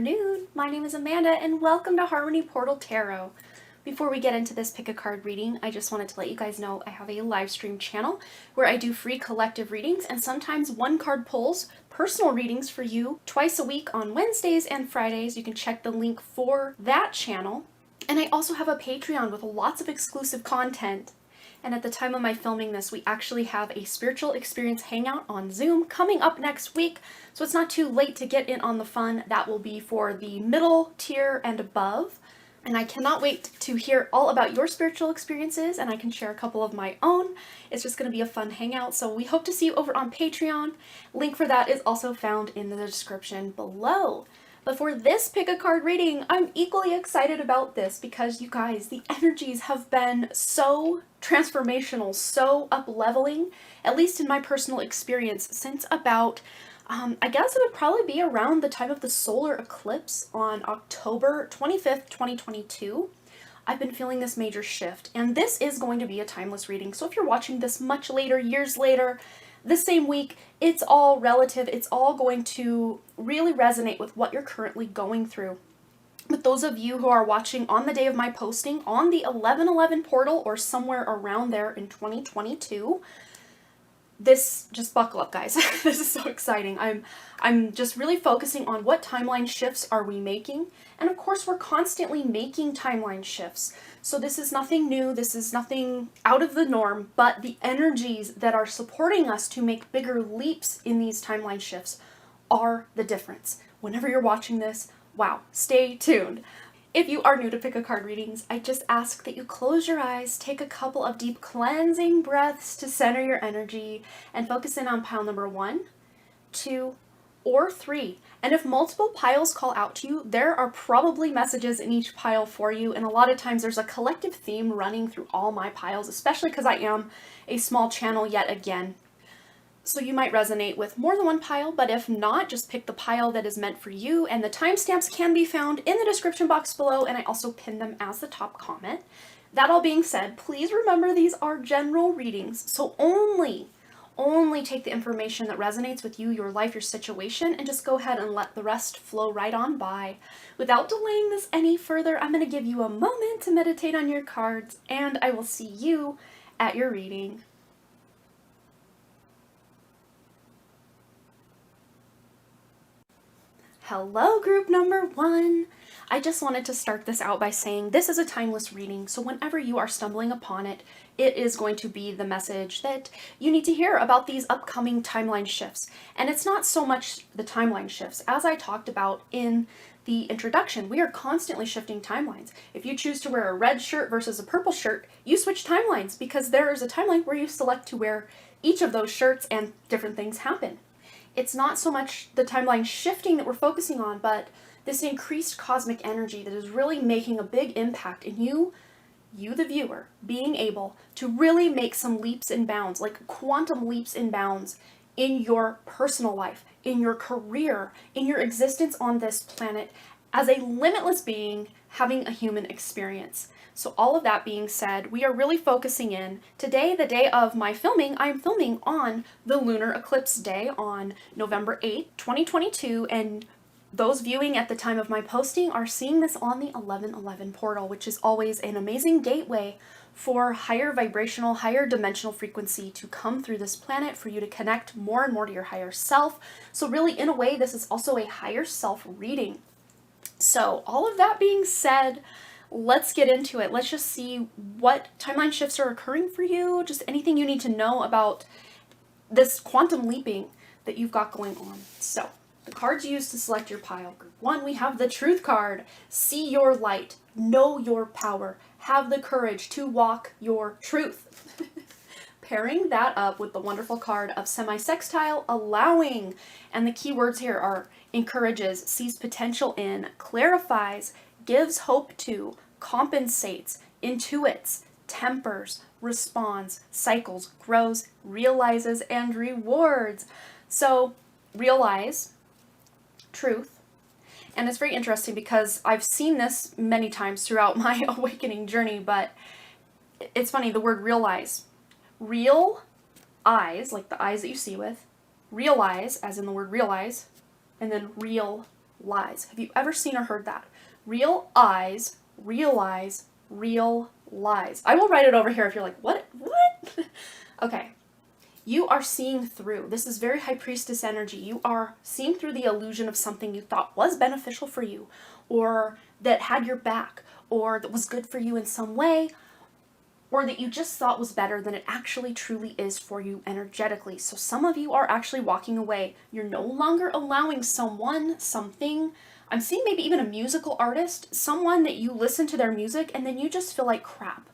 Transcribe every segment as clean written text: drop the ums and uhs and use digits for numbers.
Afternoon, my name is Amanda and welcome to Harmony Portal Tarot. Before we get into this pick a card reading, I just wanted to let you guys know I have a live stream channel where I do free collective readings and sometimes one card pulls, personal readings for you twice a week on Wednesdays and Fridays. You can check the link for that channel. And I also have a Patreon with lots of exclusive content. And at the time of my filming this, we actually have a spiritual experience hangout on Zoom coming up next week. So it's not too late to get in on the fun. That will be for the middle tier and above. And I cannot wait to hear all about your spiritual experiences, and I can share a couple of my own. It's just going to be a fun hangout. So we hope to see you over on Patreon. Link for that is also found in the description below. But for this pick a card reading, I'm equally excited about this because you guys, the energies have been so transformational, so up-leveling, at least in my personal experience, since about, I guess it would probably be around the time of the solar eclipse on October 25th, 2022. I've been feeling this major shift, and this is going to be a timeless reading. So if you're watching this much later, years later, the same week, it's all relative. It's all going to really resonate with what you're currently going through. But those of you who are watching on the day of my posting on the 11/11 portal or somewhere around there in 2022, just buckle up, guys. This is so exciting. I'm just really focusing on what timeline shifts are we making. And of course, we're constantly making timeline shifts. So this is nothing new. This is nothing out of the norm, but the energies that are supporting us to make bigger leaps in these timeline shifts are the difference. Whenever you're watching this, wow, stay tuned. If you are new to pick a card readings, I just ask that you close your eyes, take a couple of deep cleansing breaths to center your energy, and focus in on pile number 1, 2, or 3. And if multiple piles call out to you, there are probably messages in each pile for you, and a lot of times there's a collective theme running through all my piles, especially because I am a small channel yet again. So you might resonate with more than one pile, but if not, just pick the pile that is meant for you, and the timestamps can be found in the description box below, and I also pinned them as the top comment. That all being said, please remember these are general readings, so only take the information that resonates with you, your life, your situation, and just go ahead and let the rest flow right on by. Without delaying this any further, I'm going to give you a moment to meditate on your cards, and I will see you at your reading. Hello, group number 1. I just wanted to start this out by saying this is a timeless reading, so whenever you are stumbling upon it, it is going to be the message that you need to hear about these upcoming timeline shifts. And it's not so much the timeline shifts. As I talked about in the introduction, we are constantly shifting timelines. If you choose to wear a red shirt versus a purple shirt, you switch timelines because there is a timeline where you select to wear each of those shirts and different things happen. It's not so much the timeline shifting that we're focusing on, but this increased cosmic energy that is really making a big impact in you the viewer, being able to really make some leaps and bounds, like quantum leaps and bounds in your personal life, in your career, in your existence on this planet as a limitless being having a human experience. So all of that being said, we are really focusing in today, the day of my filming. I'm filming on the lunar eclipse day on November 8th, 2022, and those viewing at the time of my posting are seeing this on the 11/11 portal, which is always an amazing gateway for higher vibrational, higher dimensional frequency to come through this planet, for you to connect more and more to your higher self. So really, in a way, this is also a higher self reading. So all of that being said, let's get into it. Let's just see what timeline shifts are occurring for you, just anything you need to know about this quantum leaping that you've got going on. So the cards used to select your pile. Group 1, we have the Truth card. See your light, know your power, have the courage to walk your truth. Pairing that up with the wonderful card of Semi-Sextile, Allowing. And the key words here are encourages, sees potential in, clarifies, gives hope to, compensates, intuits, tempers, responds, cycles, grows, realizes, and rewards. So realize, truth. And it's very interesting because I've seen this many times throughout my awakening journey, but it's funny, the word realize. Real eyes, like the eyes that you see with, realize, as in the word realize, and then real lies. Have you ever seen or heard that? Real eyes, realize, real lies. I will write it over here if you're like, what? Okay. You are seeing through. This is very high priestess energy. You are seeing through the illusion of something you thought was beneficial for you, or that had your back, or that was good for you in some way, or that you just thought was better than it actually truly is for you energetically. So some of you are actually walking away. You're no longer allowing someone, something, I'm seeing maybe even a musical artist, someone that you listen to their music and then you just feel like crap.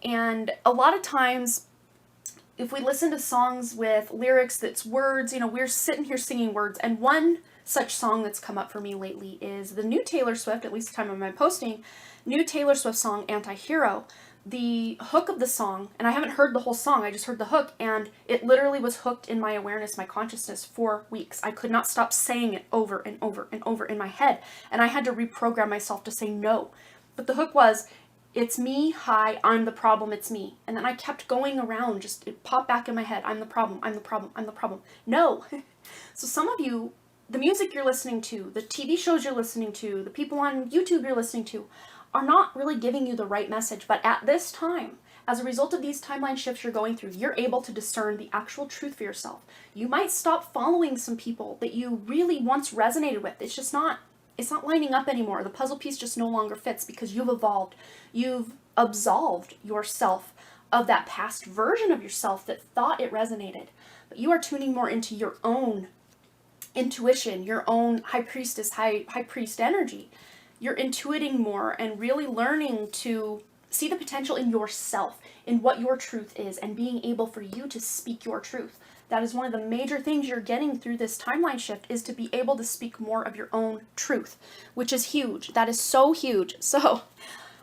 And a lot of times, if we listen to songs with lyrics that's words, we're sitting here singing words. And one such song that's come up for me lately is the new Taylor Swift, at least the time of my posting, new Taylor Swift song, Anti-Hero. The hook of the song, and I haven't heard the whole song, I just heard the hook, and it literally was hooked in my awareness, my consciousness for weeks. I could not stop saying it over and over and over in my head, and I had to reprogram myself to say no. But the hook was, it's me, hi, I'm the problem, it's me. And then I kept going around, it popped back in my head, I'm the problem, I'm the problem, I'm the problem. No. So some of you, the music you're listening to, the TV shows you're listening to, the people on YouTube you're listening to, are not really giving you the right message. But at this time, as a result of these timeline shifts you're going through, you're able to discern the actual truth for yourself. You might stop following some people that you really once resonated with. It's not lining up anymore. The puzzle piece just no longer fits because you've evolved. You've absolved yourself of that past version of yourself that thought it resonated. But you are tuning more into your own intuition, your own high priestess, high priest energy. You're intuiting more and really learning to see the potential in yourself, in what your truth is, and being able for you to speak your truth. That is one of the major things you're getting through this timeline shift, is to be able to speak more of your own truth, which is huge. That is so huge. So,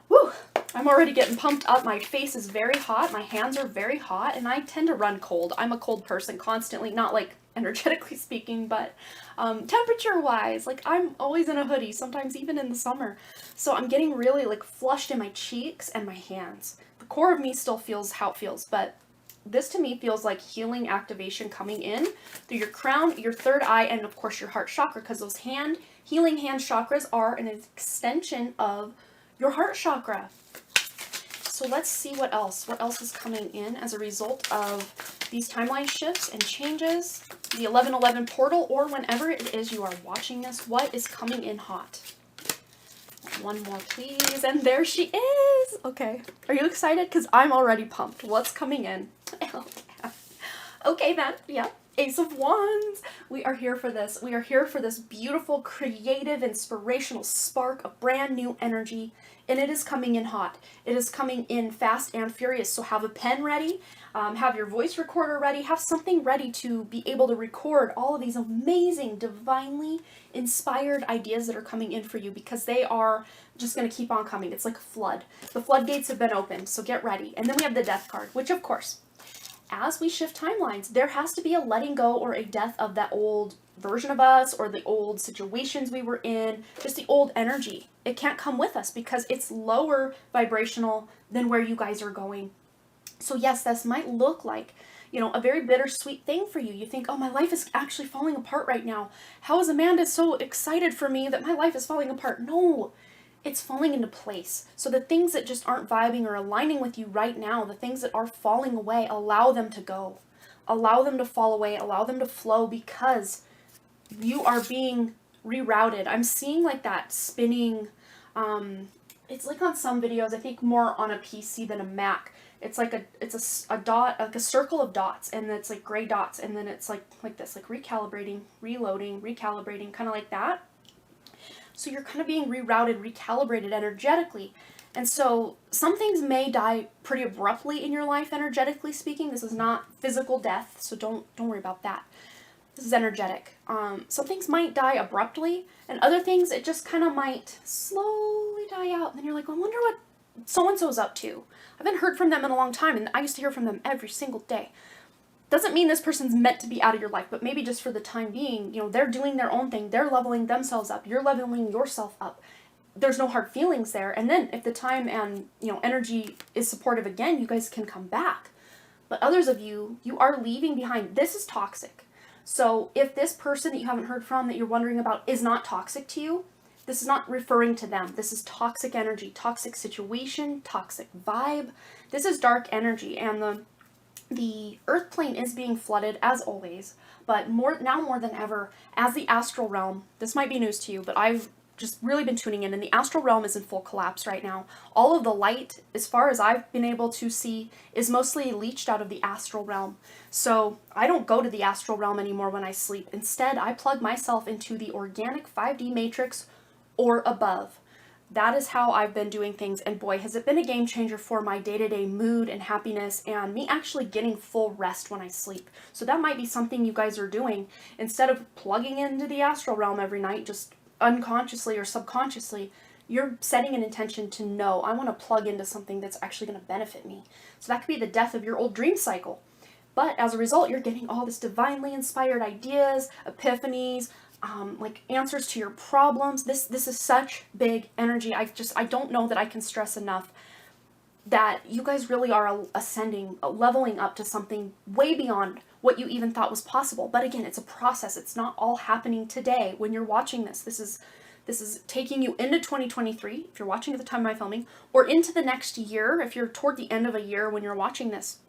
woo, I'm already getting pumped up. My face is very hot. My hands are very hot, and I tend to run cold. I'm a cold person constantly, not like energetically speaking, but temperature wise, like I'm always in a hoodie, sometimes even in the summer. So I'm getting really like flushed in my cheeks and my hands. The core of me still feels how it feels, but this to me feels like healing activation coming in through your crown, your third eye, and of course your heart chakra, because those healing hand chakras are an extension of your heart chakra. So let's see what else is coming in as a result of these timeline shifts and changes, the 11:11 portal, or whenever it is you are watching this, what is coming in hot? One more, please. And there she is. Okay. Are you excited? Because I'm already pumped. What's coming in? Okay, then. Yeah. Ace of Wands. We are here for this. We are here for this beautiful, creative, inspirational spark of brand new energy. And it is coming in hot. It is coming in fast and furious. So have a pen ready. Have your voice recorder ready. Have something ready to be able to record all of these amazing, divinely inspired ideas that are coming in for you, because they are just going to keep on coming. It's like a flood. The floodgates have been opened, so get ready. And then we have the Death card, which of course, as we shift timelines, there has to be a letting go or a death of that old version of us, or the old situations we were in, just the old energy. It can't come with us because it's lower vibrational than where you guys are going. So yes, this might look like, a very bittersweet thing for you. You think, oh, my life is actually falling apart right now. How is Amanda so excited for me that my life is falling apart? No, it's falling into place. So the things that just aren't vibing or aligning with you right now, the things that are falling away, allow them to go. Allow them to fall away. Allow them to flow, because you are being rerouted. I'm seeing like that spinning, it's like on some videos, I think more on a PC than a Mac. It's like a dot, like a circle of dots, and it's like gray dots, and then it's like this, like recalibrating, reloading, recalibrating, kind of like that. So you're kind of being rerouted, recalibrated energetically. And so some things may die pretty abruptly in your life, energetically speaking. This is not physical death, so don't worry about that. This is energetic. Some things might die abruptly, and other things, it just kind of might slowly die out. And then you're like, well, I wonder what so-and-so's up to. I haven't heard from them in a long time, and I used to hear from them every single day. Doesn't mean this person's meant to be out of your life, but maybe just for the time being, they're doing their own thing. They're leveling themselves up. You're leveling yourself up. There's no hard feelings there. And then if the time and, energy is supportive again, you guys can come back. But others of you, you are leaving behind. This is toxic. So if this person that you haven't heard from that you're wondering about is not toxic to you, this is not referring to them. This is toxic energy, toxic situation, toxic vibe. This is dark energy, and the earth plane is being flooded as always, but more than ever as the astral realm. This might be news to you, but I've just really been tuning in, and the astral realm is in full collapse right now. All of the light, as far as I've been able to see, is mostly leached out of the astral realm. So I don't go to the astral realm anymore when I sleep. Instead, I plug myself into the organic 5D matrix or above. That is how I've been doing things, and boy, has it been a game changer for my day-to-day mood and happiness and me actually getting full rest when I sleep. So that might be something you guys are doing. Instead of plugging into the astral realm every night, just unconsciously or subconsciously, you're setting an intention to know, I want to plug into something that's actually going to benefit me. So that could be the death of your old dream cycle. But as a result, you're getting all this divinely inspired ideas, epiphanies, like answers to your problems. This is such big energy. I don't know that I can stress enough that you guys really are ascending, leveling up to something way beyond what you even thought was possible. But again, it's a process. It's not all happening today when you're watching this. This is taking you into 2023, if you're watching at the time of my filming, or into the next year, if you're toward the end of a year when you're watching this.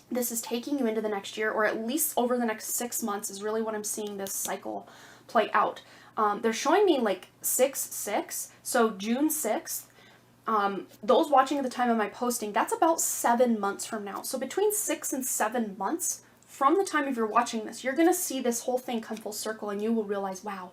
This is taking you into the next year, or at least over the next 6 months is really what I'm seeing this cycle play out. They're showing me like 6/6, so June 6th. Those watching at the time of my posting, that's about 7 months from now. So between 6 and 7 months from the time of you're watching this, you're going to see this whole thing come full circle, and you will realize, wow,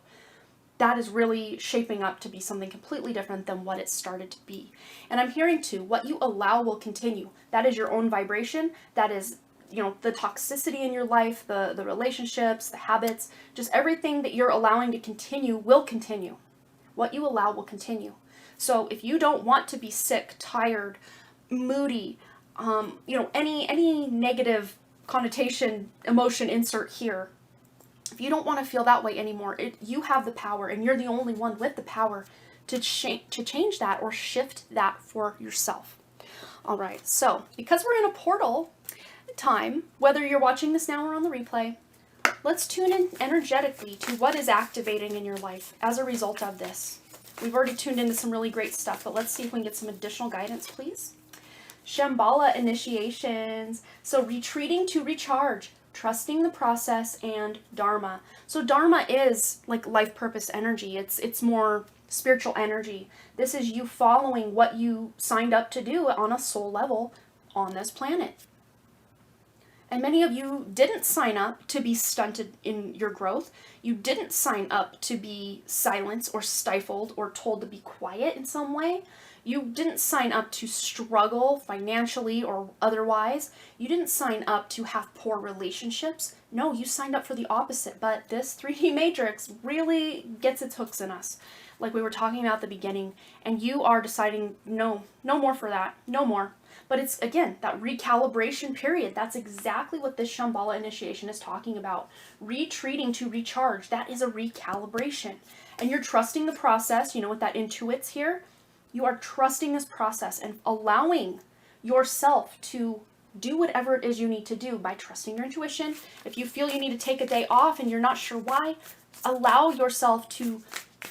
that is really shaping up to be something completely different than what it started to be. And I'm hearing too, what you allow will continue. That is your own vibration. That is, the toxicity in your life, the relationships, the habits, just everything that you're allowing to continue will continue. What you allow will continue. So if you don't want to be sick, tired, moody, any negative connotation, emotion insert here, if you don't want to feel that way anymore, you have the power, and you're the only one with the power to change that or shift that for yourself. All right, so because we're in a portal time, whether you're watching this now or on the replay, let's tune in energetically to what is activating in your life as a result of this. We've already tuned into some really great stuff, but let's see if we can get some additional guidance, please. Shambhala initiations. So retreating to recharge, trusting the process, and Dharma. So Dharma is like life purpose energy. It's more spiritual energy. This is you following what you signed up to do on a soul level on this planet. And many of you didn't sign up to be stunted in your growth. You didn't sign up to be silenced or stifled or told to be quiet in some way. You didn't sign up to struggle financially or otherwise. You didn't sign up to have poor relationships. No, you signed up for the opposite. But this 3D matrix really gets its hooks in us, like we were talking about at the beginning. And you are deciding, no more for that. No more. But it's, again, that recalibration period. That's exactly what this Shambhala initiation is talking about. Retreating to recharge. That is a recalibration. And you're trusting the process, with that intuits here. You are trusting this process and allowing yourself to do whatever it is you need to do by trusting your intuition. If you feel you need to take a day off and you're not sure why, allow yourself to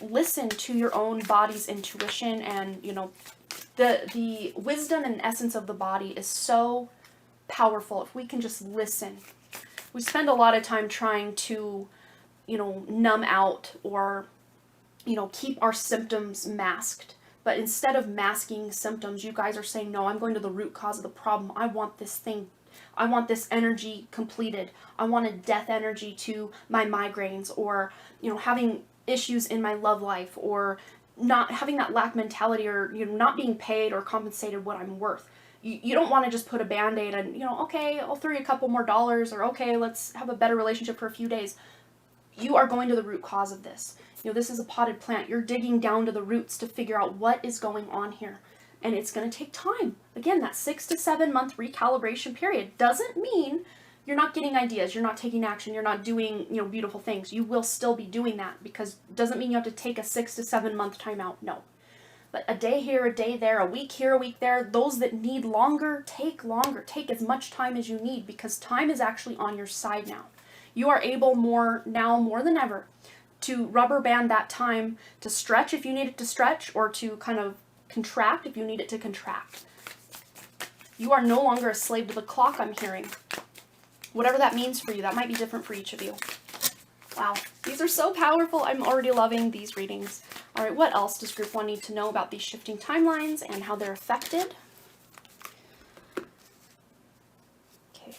listen to your own body's intuition. And, the wisdom and essence of the body is so powerful if we can just listen. We spend a lot of time trying to, numb out or, keep our symptoms masked. But instead of masking symptoms, you guys are saying, no, I'm going to the root cause of the problem. I want this thing. I want this energy completed. I want a death energy to my migraines, or, having issues in my love life, or not having that lack mentality, or, not being paid or compensated what I'm worth. You don't want to just put a Band-Aid and, okay, I'll throw you a couple more dollars, or okay, let's have a better relationship for a few days. You are going to the root cause of this. This is a potted plant. You're digging down to the roots to figure out what is going on here. And it's going to take time. Again, that 6 to 7 month recalibration period doesn't mean you're not getting ideas, you're not taking action, you're not doing, beautiful things. You will still be doing that, because it doesn't mean you have to take a 6 to 7 month timeout. No. But a day here, a day there, a week here, a week there, those that need longer. Take as much time as you need, because time is actually on your side now. You are able now more than ever to rubber band that time to stretch if you need it to stretch, or to kind of contract if you need it to contract. You are no longer a slave to the clock, I'm hearing. Whatever that means for you, that might be different for each of you. Wow, these are so powerful. I'm already loving these readings. All right, what else does Group 1 need to know about these shifting timelines and how they're affected? Okay,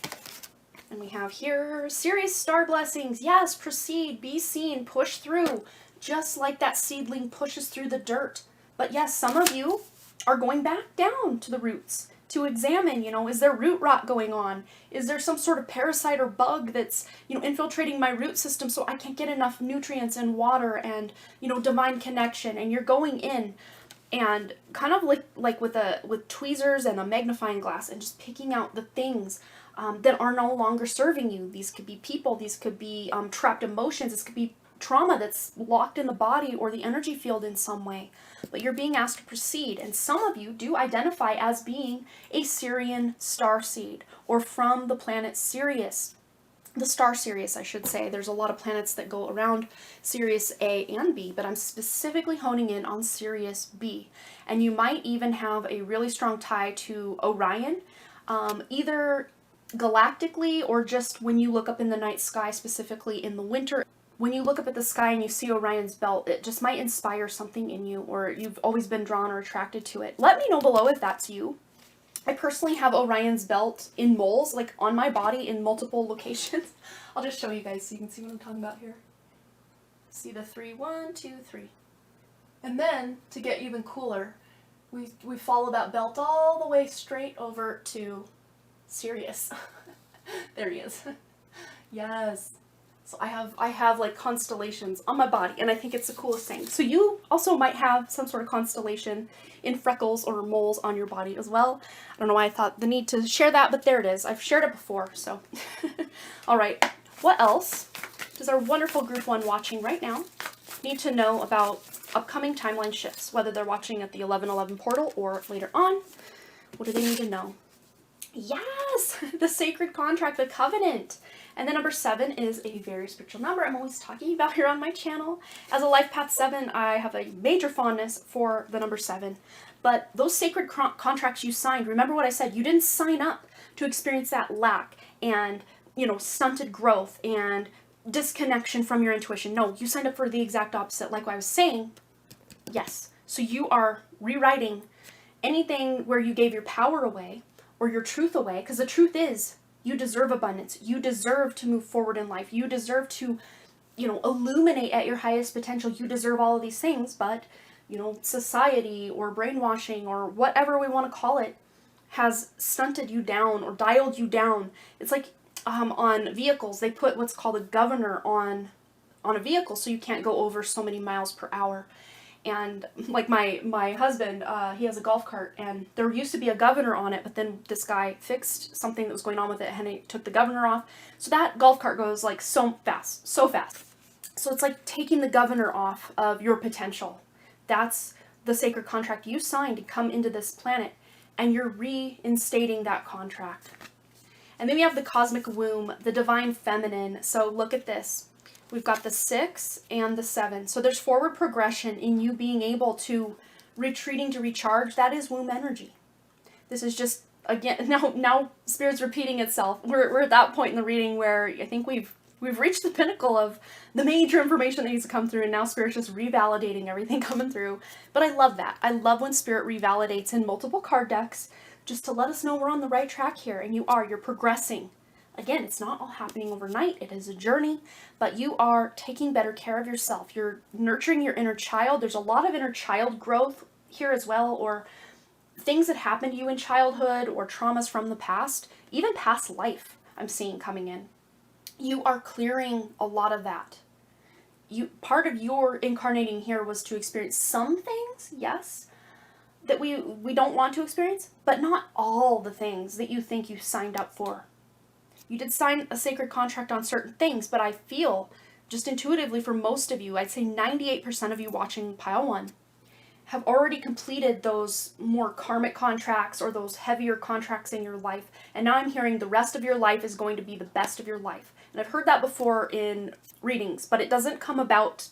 and we have here, Sirius star blessings. Yes, proceed, be seen, push through, just like that seedling pushes through the dirt. But yes, some of you are going back down to the roots to examine, is there root rot going on? Is there some sort of parasite or bug that's, infiltrating my root system so I can't get enough nutrients and water and, divine connection? And you're going in and kind of like with tweezers and a magnifying glass and just picking out the things that are no longer serving you. These could be people, these could be trapped emotions, this could be trauma that's locked in the body or the energy field in some way. But you're being asked to proceed, and some of you do identify as being a Sirian starseed, or from the planet Sirius. The star Sirius, I should say. There's a lot of planets that go around Sirius A and B, but I'm specifically honing in on Sirius B. And you might even have a really strong tie to Orion, either galactically or just when you look up in the night sky, specifically in the winter. When you look up at the sky and you see Orion's belt, it just might inspire something in you, or you've always been drawn or attracted to it. Let me know below if that's you. I personally have Orion's belt in moles, like on my body in multiple locations. I'll just show you guys so you can see what I'm talking about here. See the 3, 1, 2, 3. And then, to get even cooler, we follow that belt all the way straight over to Sirius. There he is. Yes. So I have like constellations on my body, and I think it's the coolest thing. So you also might have some sort of constellation in freckles or moles on your body as well. I don't know why I thought the need to share that, but there it is. I've shared it before, so. All right, what else does our wonderful Group 1 watching right now need to know about upcoming timeline shifts, whether they're watching at the 1111 portal or later on? What do they need to know? Yes, the sacred contract, the covenant. And then number 7 is a very spiritual number I'm always talking about here on my channel. As a Life Path 7, I have a major fondness for the number 7. But those sacred contracts you signed, remember what I said, you didn't sign up to experience that lack and, stunted growth and disconnection from your intuition. No, you signed up for the exact opposite, like I was saying. Yes, so you are rewriting anything where you gave your power away or your truth away, because the truth is, you deserve abundance. You deserve to move forward in life. You deserve to, illuminate at your highest potential. You deserve all of these things, but, society or brainwashing or whatever we want to call it has stunted you down or dialed you down. It's like on vehicles, they put what's called a governor on a vehicle so you can't go over so many miles per hour. And like my husband, he has a golf cart, and there used to be a governor on it, but then this guy fixed something that was going on with it, and he took the governor off. So that golf cart goes like so fast. So it's like taking the governor off of your potential. That's the sacred contract you signed to come into this planet, and you're reinstating that contract. And then we have the cosmic womb, the divine feminine. So look at this. We've got the 6 and the 7. So there's forward progression in you being able to retreating to recharge. That is womb energy. This is just, again, now Spirit's repeating itself. We're at that point in the reading where I think we've reached the pinnacle of the major information that needs to come through, and now Spirit's just revalidating everything coming through. But I love that. I love when Spirit revalidates in multiple card decks just to let us know we're on the right track here, and you're progressing. Again, it's not all happening overnight. It is a journey, but you are taking better care of yourself. You're nurturing your inner child. There's a lot of inner child growth here as well, or things that happened to you in childhood or traumas from the past, even past life I'm seeing coming in. You are clearing a lot of that. Part of your incarnating here was to experience some things, yes, that we don't want to experience, but not all the things that you think you signed up for. You did sign a sacred contract on certain things, but I feel, just intuitively for most of you, I'd say 98% of you watching Pile 1 have already completed those more karmic contracts or those heavier contracts in your life. And now I'm hearing the rest of your life is going to be the best of your life. And I've heard that before in readings, but it doesn't come about,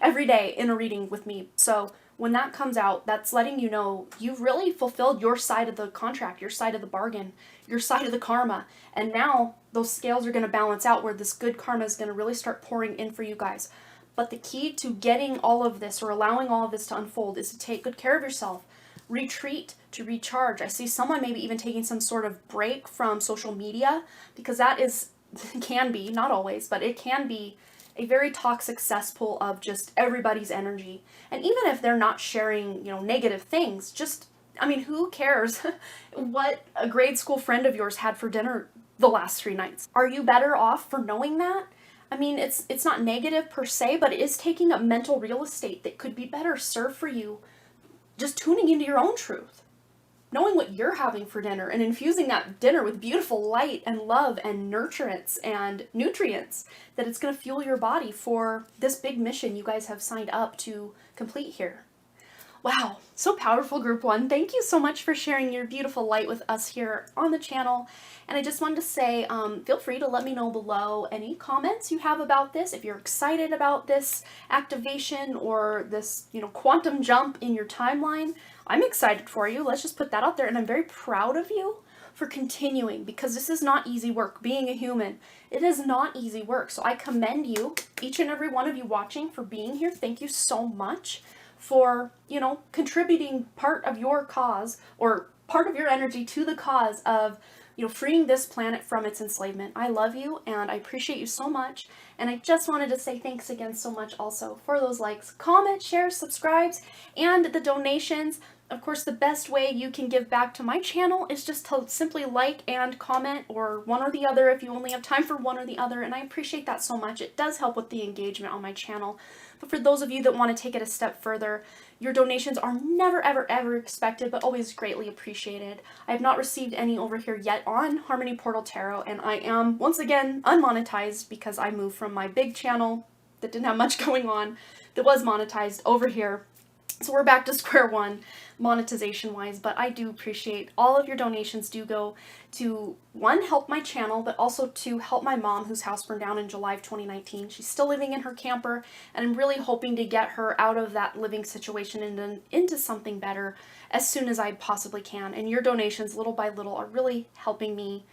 every day in a reading with me. So when that comes out, that's letting you know you've really fulfilled your side of the contract, your side of the bargain, your side of the karma. And now those scales are going to balance out where this good karma is going to really start pouring in for you guys. But the key to getting all of this or allowing all of this to unfold is to take good care of yourself. Retreat to recharge. I see someone maybe even taking some sort of break from social media, because that can be, not always, but it can be a very toxic cesspool of just everybody's energy. And even if they're not sharing, negative things, who cares what a grade school friend of yours had for dinner the last 3 nights? Are you better off for knowing that? It's not negative per se, but it is taking up mental real estate that could be better served for you just tuning into your own truth, knowing what you're having for dinner and infusing that dinner with beautiful light and love and nurturance and nutrients, that it's going to fuel your body for this big mission you guys have signed up to complete here. Wow, so powerful, Group 1. Thank you so much for sharing your beautiful light with us here on the channel. And I just wanted to say, feel free to let me know below any comments you have about this. If you're excited about this activation or this, quantum jump in your timeline, I'm excited for you. Let's just put that out there. And I'm very proud of you for continuing, because this is not easy work. Being a human, it is not easy work. So I commend you, each and every one of you watching, for being here. Thank you so much for, contributing part of your cause or part of your energy to the cause of, freeing this planet from its enslavement. I love you and I appreciate you so much. And I just wanted to say thanks again so much also for those likes, comments, shares, subscribes, and the donations. Of course, the best way you can give back to my channel is just to simply like and comment, or one or the other if you only have time for one or the other, and I appreciate that so much. It does help with the engagement on my channel. But for those of you that want to take it a step further, your donations are never, ever, ever expected, but always greatly appreciated. I have not received any over here yet on Harmony Portal Tarot, and I am, once again, unmonetized because I moved from my big channel that didn't have much going on, that was monetized, over here. So we're back to square one, monetization-wise, but I do appreciate all of your donations. Do go to, one, help my channel, but also to help my mom, whose house burned down in July of 2019. She's still living in her camper, and I'm really hoping to get her out of that living situation and into something better as soon as I possibly can. And your donations, little by little, are really helping me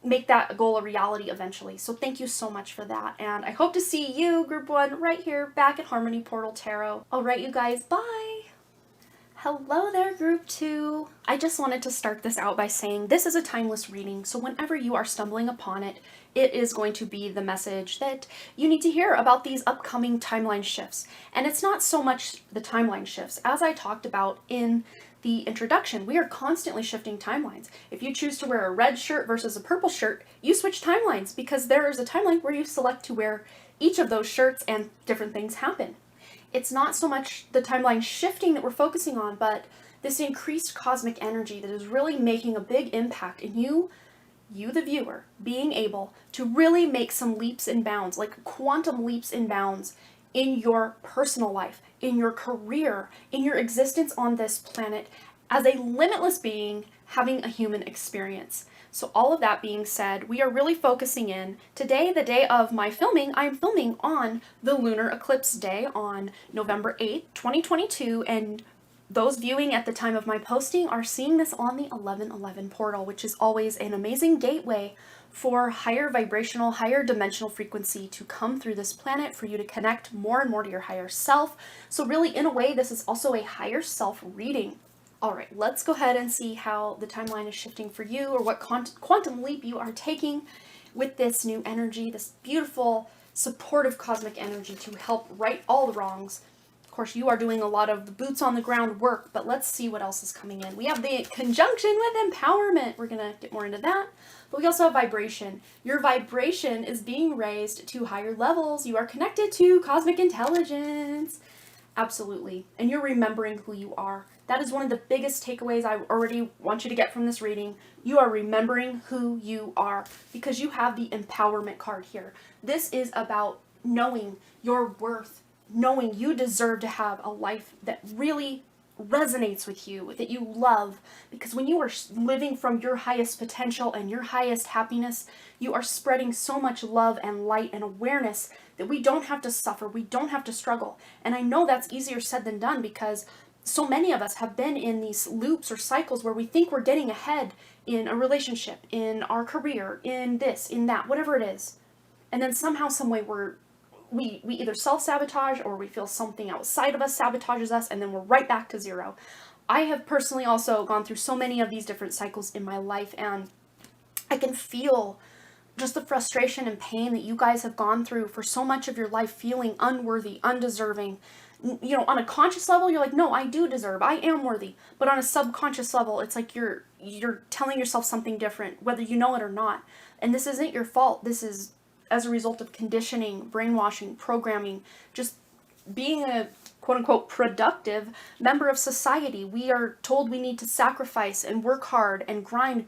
make that goal a reality eventually. So thank you so much for that. And I hope to see you, Group 1, right here back at Harmony Portal Tarot. All right, you guys, bye. Hello there, Group 2. I just wanted to start this out by saying this is a timeless reading. So whenever you are stumbling upon it, it is going to be the message that you need to hear about these upcoming timeline shifts. And it's not so much the timeline shifts. As I talked about in the introduction, we are constantly shifting timelines. If you choose to wear a red shirt versus a purple shirt, you switch timelines, because there is a timeline where you select to wear each of those shirts and different things happen. It's not so much the timeline shifting that we're focusing on, but this increased cosmic energy that is really making a big impact in you, the viewer, being able to really make some leaps and bounds, like quantum leaps and bounds, in your personal life, in your career, in your existence on this planet, as a limitless being having a human experience. So all of that being said, we are really focusing in today, the day of my filming. I'm filming on the lunar eclipse day on November 8th, 2022, and those viewing at the time of my posting are seeing this on the 1111 portal, which is always an amazing gateway for higher vibrational, higher dimensional frequency to come through this planet, for you to connect more and more to your higher self. So really, in a way, this is also a higher self reading. All right, let's go ahead and see how the timeline is shifting for you, or what quantum leap you are taking with this new energy, this beautiful, supportive cosmic energy to help right all the wrongs. Of course, you are doing a lot of the boots on the ground work, but let's see what else is coming in. We have the conjunction with empowerment. We're going to get more into that. But we also have vibration. Your vibration is being raised to higher levels. You are connected to cosmic intelligence. Absolutely. And you're remembering who you are. That is one of the biggest takeaways I already want you to get from this reading. You are remembering who you are, because you have the empowerment card here. This is about knowing your worth, knowing you deserve to have a life that really resonates with you, that you love. Because when you are living from your highest potential and your highest happiness, you are spreading so much love and light and awareness that we don't have to suffer, we don't have to struggle. And I know that's easier said than done, because so many of us have been in these loops or cycles where we think we're getting ahead in a relationship, in our career, in this, in that, whatever it is. And then somehow, some way, we either self-sabotage, or we feel something outside of us sabotages us, and then we're right back to zero. I have personally also gone through so many of these different cycles in my life, and I can feel just the frustration and pain that you guys have gone through for so much of your life, feeling unworthy, undeserving. You know, on a conscious level, you're like, no, I do deserve, I am worthy. But on a subconscious level, it's like you're telling yourself something different, whether you know it or not. And this isn't your fault. This is as a result of conditioning, brainwashing, programming, just being a quote-unquote productive member of society. We are told we need to sacrifice and work hard and grind,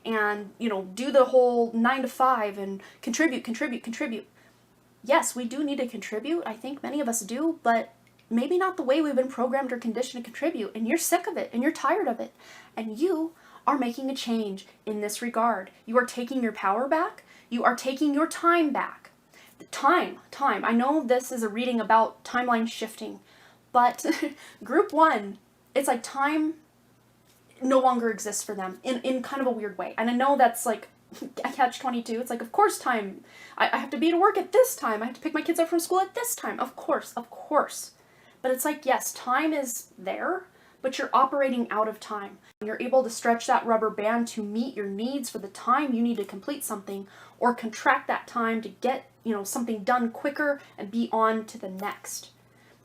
and, you know, do the whole 9 to 5 and contribute. Yes, we do need to contribute. I think many of us do, but maybe not the way we've been programmed or conditioned to contribute. And you're sick of it, and you're tired of it, and you are making a change in this regard. You are taking your power back. You are taking your time back. Time. I know this is a reading about timeline shifting, but group 1, it's like time no longer exists for them in kind of a weird way. And I know that's like a catch-22. It's like, of course time. I have to be to work at this time. I have to pick my kids up from school at this time. Of course. But it's like, yes, time is there, but you're operating out of time. You're able to stretch that rubber band to meet your needs for the time you need to complete something, or contract that time to get, you know, something done quicker and be on to the next.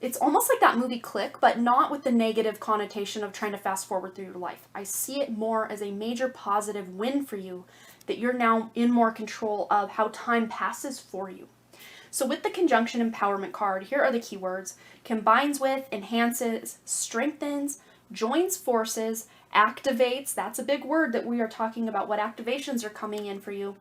It's almost like that movie Click, but not with the negative connotation of trying to fast forward through your life. I see it more as a major positive win for you, that you're now in more control of how time passes for you. So with the conjunction empowerment card, here are the keywords: combines with, enhances, strengthens, joins forces, activates, that's a big word that we are talking about, what activations are coming in for you,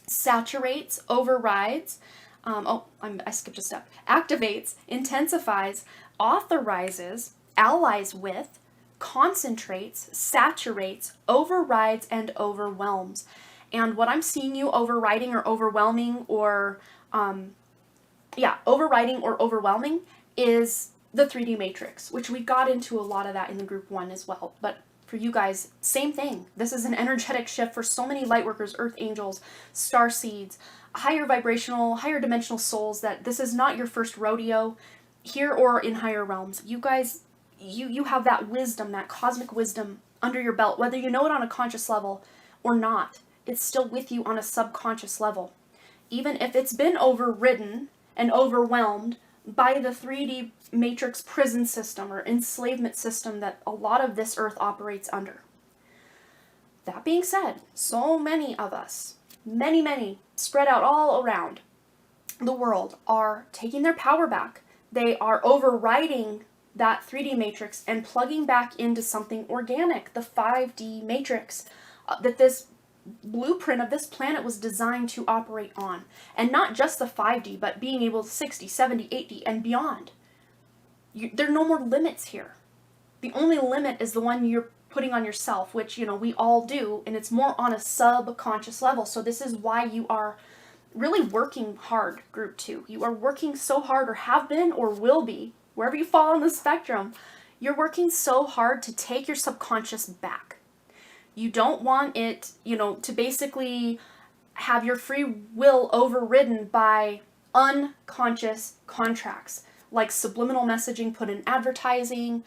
saturates, overrides, I skipped a step, activates, intensifies, authorizes, allies with, concentrates, saturates, overrides, and overwhelms. And what I'm seeing you overriding or overwhelming, or overriding or overwhelming, is the 3D matrix, which we got into a lot of that in the group 1 as well. But for you guys, same thing. This is an energetic shift for so many light workers, earth angels, star seeds, higher vibrational, higher dimensional souls, that this is not your first rodeo here or in higher realms. You guys, you have that wisdom, that cosmic wisdom under your belt, whether you know it on a conscious level or not. It's still with you on a subconscious level. Even if it's been overridden and overwhelmed by the 3D matrix prison system or enslavement system that a lot of this earth operates under. That being said, so many of us, many, spread out all around the world, are taking their power back. They are overriding that 3D matrix and plugging back into something organic, the 5D matrix, that this blueprint of this planet was designed to operate on. And not just the 5D, but being able to 60, 70, 80, and beyond. There are no more limits here. The only limit is the one you're putting on yourself, which, you know, we all do, and it's more on a subconscious level. So this is why you are really working hard, group 2. You are working so hard, or have been, or will be, wherever you fall on the spectrum. You're working so hard to take your subconscious back. You don't want it, you know, to basically have your free will overridden by unconscious contracts, like subliminal messaging put in advertising,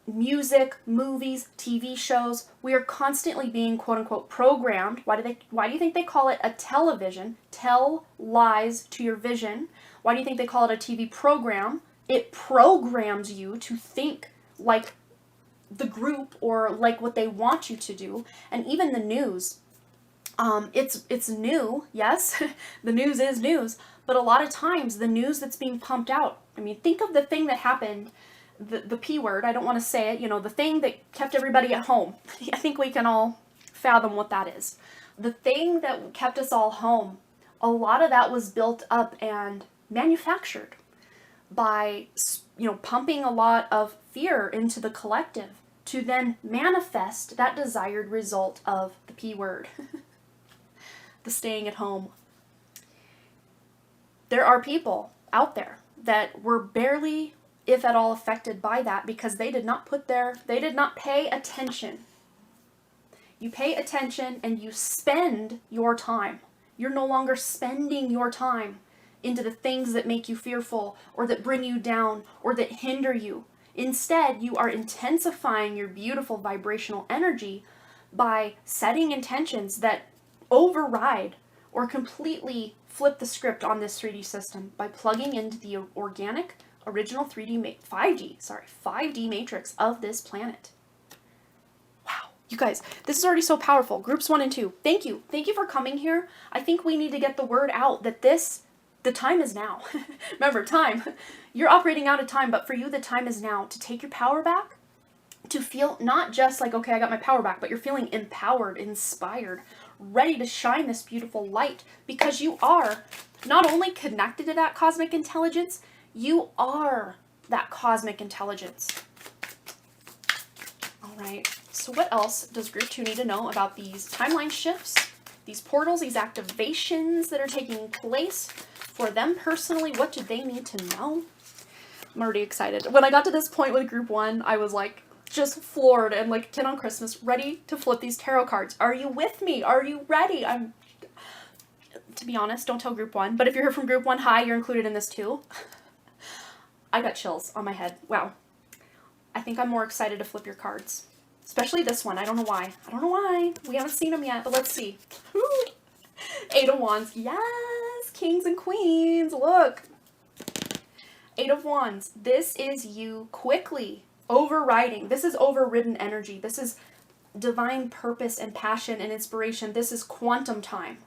music, movies, TV shows. We are constantly being quote-unquote programmed. Why do you think they call it a television? Tell lies to your vision. Why do you think they call it a TV program? It programs you to think like the group, or like what they want you to do. And even the news, it's new, yes, the news is news, but a lot of times the news that's being pumped out, I mean, think of the thing that happened, the P word, I don't want to say it, you know, the thing that kept everybody at home. I think we can all fathom what that is. The thing that kept us all home, a lot of that was built up and manufactured by pumping a lot of fear into the collective to then manifest that desired result of the P word, the staying at home. There are people out there that were barely, if at all, affected by that because they did not pay attention. You pay attention and you spend your time. You're no longer spending your time into the things that make you fearful or that bring you down or that hinder you. Instead, you are intensifying your beautiful vibrational energy by setting intentions that override or completely flip the script on this 3D system by plugging into the organic, original 5D matrix of this planet. Wow, you guys, this is already so powerful. Groups 1 and 2, thank you. Thank you for coming here. I think we need to get the word out that the time is now. Remember, time. You're operating out of time, but for you, the time is now to take your power back, to feel not just like, okay, I got my power back, but you're feeling empowered, inspired, ready to shine this beautiful light because you are not only connected to that cosmic intelligence, you are that cosmic intelligence. All right, so what else does Group 2 need to know about these timeline shifts, these portals, these activations that are taking place for them personally? What do they need to know? I'm already excited. When I got to this point with Group 1, I was like, just floored and like Kid on Christmas, ready to flip these tarot cards. Are you with me? Are you ready? To be honest, don't tell Group 1, but if you're here from Group 1, hi, you're included in this too. I got chills on my head. Wow. I think I'm more excited to flip your cards. Especially this one. I don't know why. I don't know why. We haven't seen them yet, but let's see. Woo! 8 of Wands. Yes! Kings and Queens. Look. 8 of Wands. This is you quickly overriding. This is overridden energy. This is divine purpose and passion and inspiration. This is quantum time.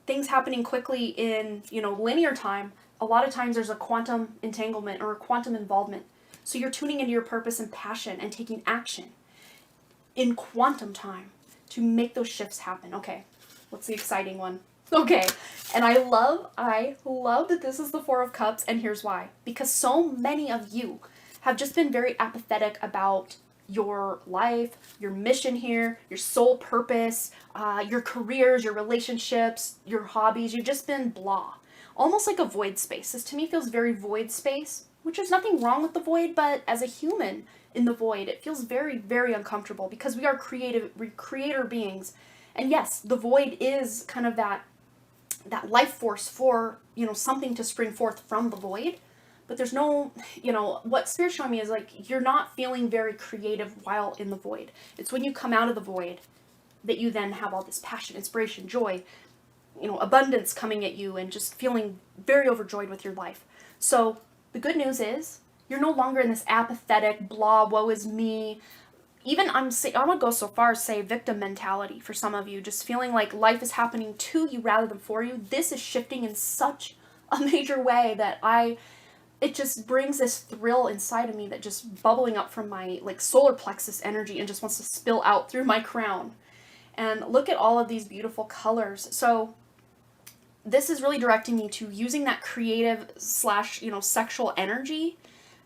Things happening quickly in, linear time. A lot of times there's a quantum entanglement or a quantum involvement. So you're tuning into your purpose and passion and taking action in quantum time to make those shifts happen. Okay, what's the exciting one? Okay, and I love that this is the 4 of Cups, and here's why. Because so many of you have just been very apathetic about your life, your mission here, your soul purpose, your careers, your relationships, your hobbies. You've just been blah. Almost like a void space. This to me feels very void space, which is nothing wrong with the void, but as a human in the void, it feels very, very uncomfortable because we are creator beings. And yes, the void is kind of that life force for, something to spring forth from the void. But there's no, what Spirit's showing me is like, you're not feeling very creative while in the void. It's when you come out of the void that you then have all this passion, inspiration, joy, abundance coming at you and just feeling very overjoyed with your life. So the good news is you're no longer in this apathetic, blah, woe is me. Even I would go so far as say victim mentality for some of you, just feeling like life is happening to you rather than for you. This is shifting in such a major way that it just brings this thrill inside of me that just bubbling up from my solar plexus energy and just wants to spill out through my crown. And look at all of these beautiful colors. So this is really directing me to using that creative / sexual energy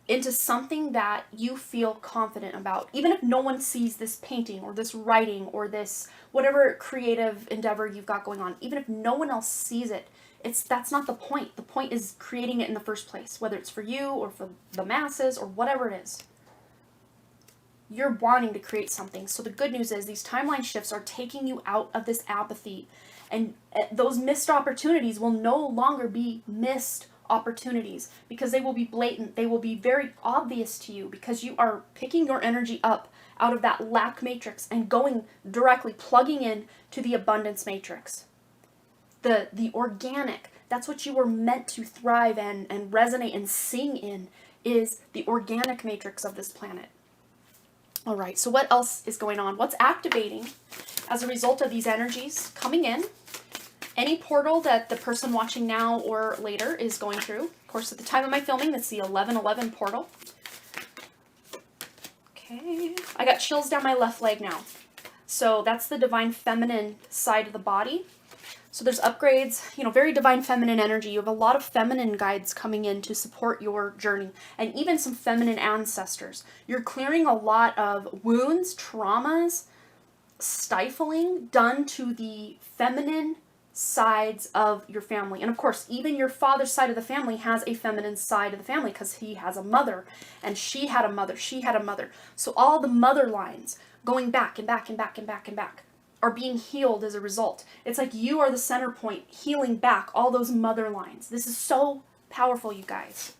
into something that you feel confident about. Even if no one sees this painting or this writing or this whatever creative endeavor you've got going on, even if no one else sees it, that's not the point. The point is creating it in the first place, whether it's for you or for the masses or whatever it is. You're wanting to create something. So the good news is these timeline shifts are taking you out of this apathy, and those missed opportunities will no longer be missed opportunities because they will be blatant. They will be very obvious to you because you are picking your energy up out of that lack matrix and going directly, plugging in to the abundance matrix. The organic, that's what you were meant to thrive and resonate and sing in, is the organic matrix of this planet. All right, so what else is going on? What's activating as a result of these energies coming in? Any portal that the person watching now or later is going through. Of course, at the time of my filming, that's the 1111 portal. Okay, I got chills down my left leg now. So that's the divine feminine side of the body. So there's upgrades, very divine feminine energy. You have a lot of feminine guides coming in to support your journey, and even some feminine ancestors. You're clearing a lot of wounds, traumas, stifling done to the feminine sides of your family. And of course, even your father's side of the family has a feminine side of the family because he has a mother, and she had a mother, she had a mother. So all the mother lines going back and back and back and back and back are being healed as a result. It's like you are the center point, healing back all those mother lines. This is so powerful, you guys.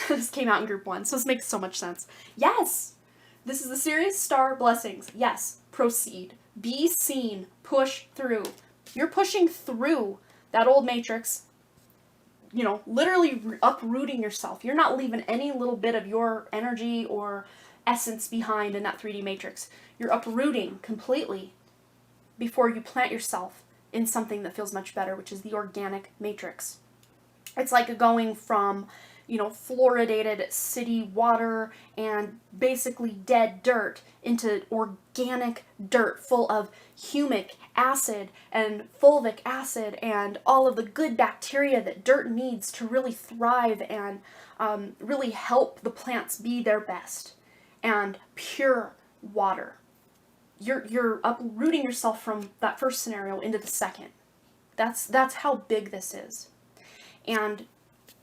This came out in group 1, so this makes so much sense. Yes, this is the Sirius Star blessings. Yes, proceed. Be seen. Push through. You're pushing through that old matrix, literally uprooting yourself. You're not leaving any little bit of your energy or essence behind in that 3D matrix. You're uprooting completely before you plant yourself in something that feels much better, which is the organic matrix. It's like going from, fluoridated city water and basically dead dirt into organic dirt full of humic acid and fulvic acid and all of the good bacteria that dirt needs to really thrive and really help the plants be their best. And pure water. You're uprooting yourself from that first scenario into the second. That's how big this is. And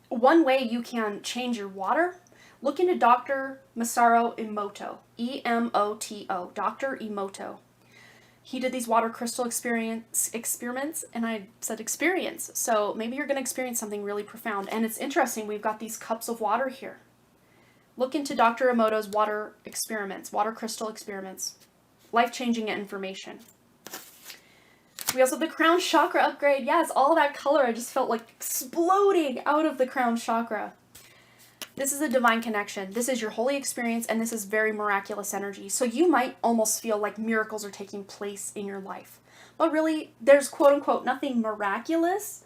one way you can change your water, look into Dr. Masaru Emoto, E-M-O-T-O, Dr. Emoto. He did these water crystal experiments, and I said experience. So maybe you're going to experience something really profound. And it's interesting, we've got these cups of water here. Look into Dr. Emoto's water experiments, water crystal experiments. Life-changing information. We also have the crown chakra upgrade. Yes, all that color, I just felt like exploding out of the crown chakra. This is a divine connection. This is your holy experience, and this is very miraculous energy. So you might almost feel like miracles are taking place in your life. But really, there's quote-unquote nothing miraculous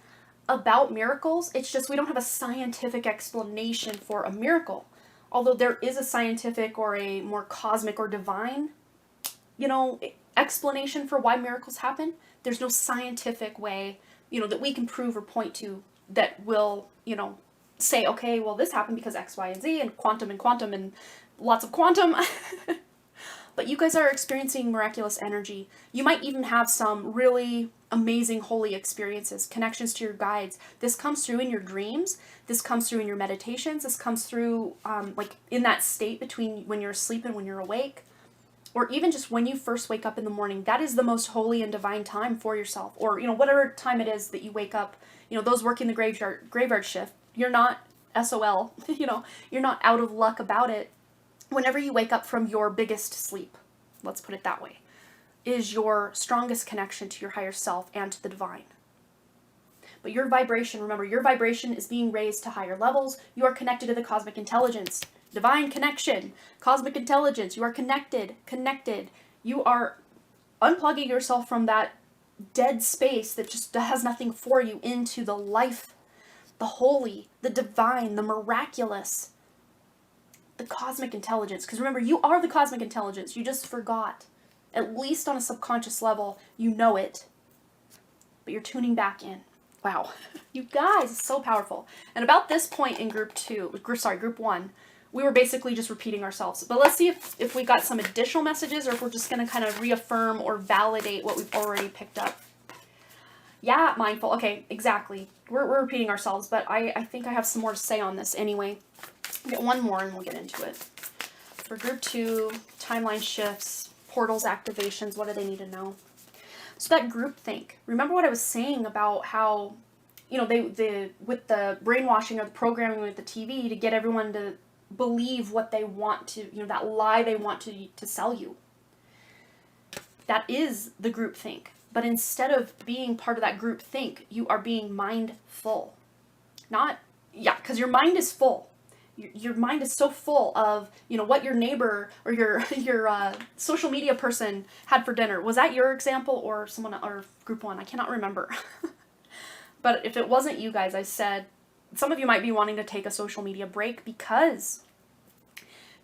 about miracles. It's just we don't have a scientific explanation for a miracle. Although there is a scientific or a more cosmic or divine, explanation for why miracles happen, there's no scientific way, that we can prove or point to that will, say, okay, well, this happened because X, Y, and Z, and quantum and lots of quantum. But you guys are experiencing miraculous energy. You might even have some really amazing holy experiences, connections to your guides. This comes through in your dreams. This comes through in your meditations. This comes through like in that state between when you're asleep and when you're awake. Or even just when you first wake up in the morning. That is the most holy and divine time for yourself. Or, whatever time it is that you wake up, those working the graveyard shift, you're not SOL, you're not out of luck about it. Whenever you wake up from your biggest sleep, let's put it that way, is your strongest connection to your higher self and to the divine. But your vibration, remember, your vibration is being raised to higher levels. You are connected to the cosmic intelligence. Divine connection, cosmic intelligence. You are connected. You are unplugging yourself from that dead space that just has nothing for you into the life, the holy, the divine, the miraculous, the cosmic intelligence. Because remember, you are the cosmic intelligence. You just forgot. At least on a subconscious level, you know it. But you're tuning back in. Wow. You guys, it's so powerful. And about this point in group 1, we were basically just repeating ourselves. But let's see if we got some additional messages or if we're just going to kind of reaffirm or validate what we've already picked up. Yeah, mindful. Okay, exactly. We're repeating ourselves, but I think I have some more to say on this anyway. I'll get one more and we'll get into it. For group 2, timeline shifts, portals, activations, what do they need to know? So that groupthink. Remember what I was saying about how, they with the brainwashing or the programming with the TV to get everyone to believe what they want to, that lie they want to sell you. That is the groupthink. But instead of being part of that groupthink, you are being mindful. Because your mind is full. Your mind is so full of, what your neighbor or your social media person had for dinner. Was that your example or someone or group 1? I cannot remember. But if it wasn't you guys, I said, some of you might be wanting to take a social media break because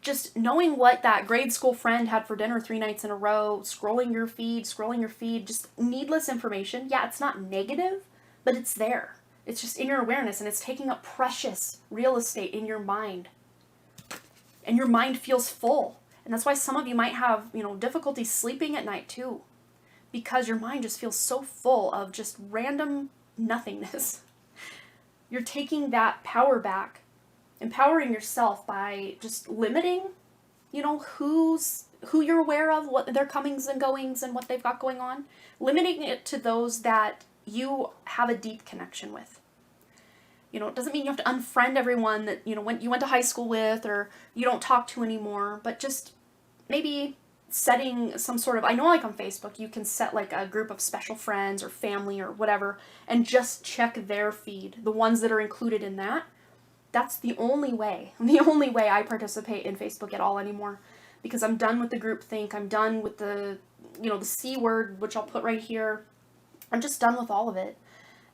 just knowing what that grade school friend had for dinner 3 nights in a row, scrolling your feed, just needless information. Yeah, it's not negative, but it's there. It's just in your awareness, and it's taking up precious real estate in your mind. And your mind feels full. And that's why some of you might have, difficulty sleeping at night too, because your mind just feels so full of just random nothingness. You're taking that power back, empowering yourself by just limiting, who you're aware of, what their comings and goings and what they've got going on, limiting it to those that you have a deep connection with. It doesn't mean you have to unfriend everyone that, when you went to high school with or you don't talk to anymore, but just maybe setting some sort of, I know like on Facebook, you can set like a group of special friends or family or whatever, and just check their feed, the ones that are included in that. That's the only way I participate in Facebook at all anymore, because I'm done with the groupthink. I'm done with the C word, which I'll put right here. I'm just done with all of it.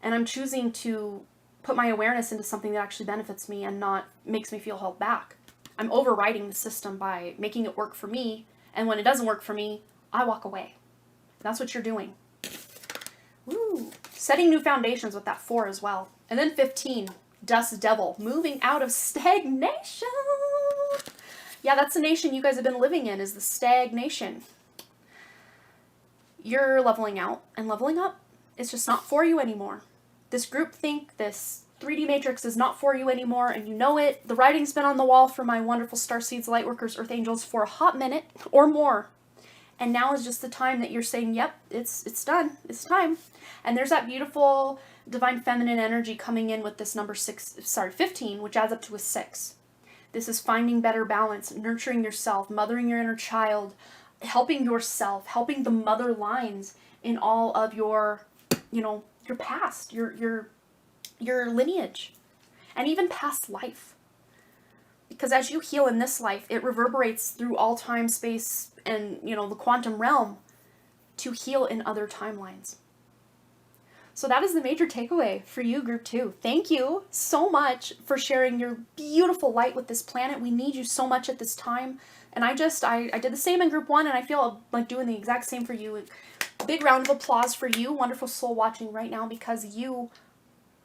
And I'm choosing to put my awareness into something that actually benefits me and not makes me feel held back. I'm overriding the system by making it work for me, and when it doesn't work for me, I walk away. That's what you're doing. Woo! Setting new foundations with that 4 as well. And then 15, Dust Devil, moving out of stagnation. Yeah, that's the nation you guys have been living in, is the stagnation. You're leveling out and leveling up. It's just not for you anymore. This groupthink, this 3D matrix is not for you anymore, and you know it. The writing's been on the wall for my wonderful starseeds, lightworkers, earth angels for a hot minute or more. And now is just the time that you're saying, yep, it's done. It's time. And there's that beautiful divine feminine energy coming in with this number 15, which adds up to a 6. This is finding better balance, nurturing yourself, mothering your inner child, helping yourself, helping the mother lines in all of your, your past, your lineage, and even past life. Because as you heal in this life, it reverberates through all time, space, and, the quantum realm to heal in other timelines. So that is the major takeaway for you, Group 2. Thank you so much for sharing your beautiful light with this planet. We need you so much at this time. And I did the same in Group 1, and I feel like doing the exact same for you. Big round of applause for you, wonderful soul watching right now, because you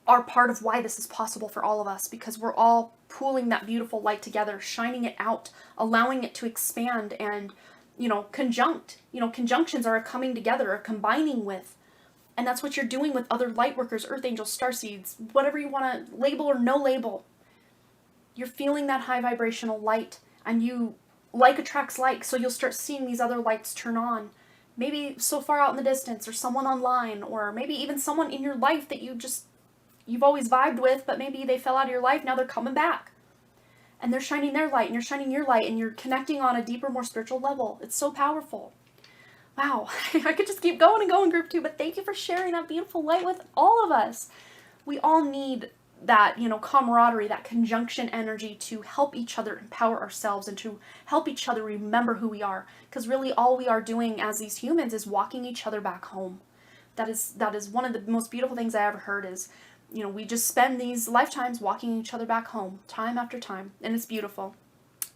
are part of why this is possible for all of us, because we're all pooling that beautiful light together, shining it out, allowing it to expand and, conjunctions are coming together, are combining with. And that's what you're doing with other light workers, earth angels, starseeds, whatever you want to label or no label. You're feeling that high vibrational light, and you like attracts like, so you'll start seeing these other lights turn on. Maybe so far out in the distance, or someone online, or maybe even someone in your life that you've always vibed with, but maybe they fell out of your life, now they're coming back. And they're shining their light, and you're shining your light, and you're connecting on a deeper, more spiritual level. It's so powerful. Wow, I could just keep going and going, Group 2, but thank you for sharing that beautiful light with all of us. We all need that, camaraderie, that conjunction energy to help each other empower ourselves and to help each other remember who we are. Because really all we are doing as these humans is walking each other back home. That is one of the most beautiful things I ever heard is, we just spend these lifetimes walking each other back home, time after time, and it's beautiful.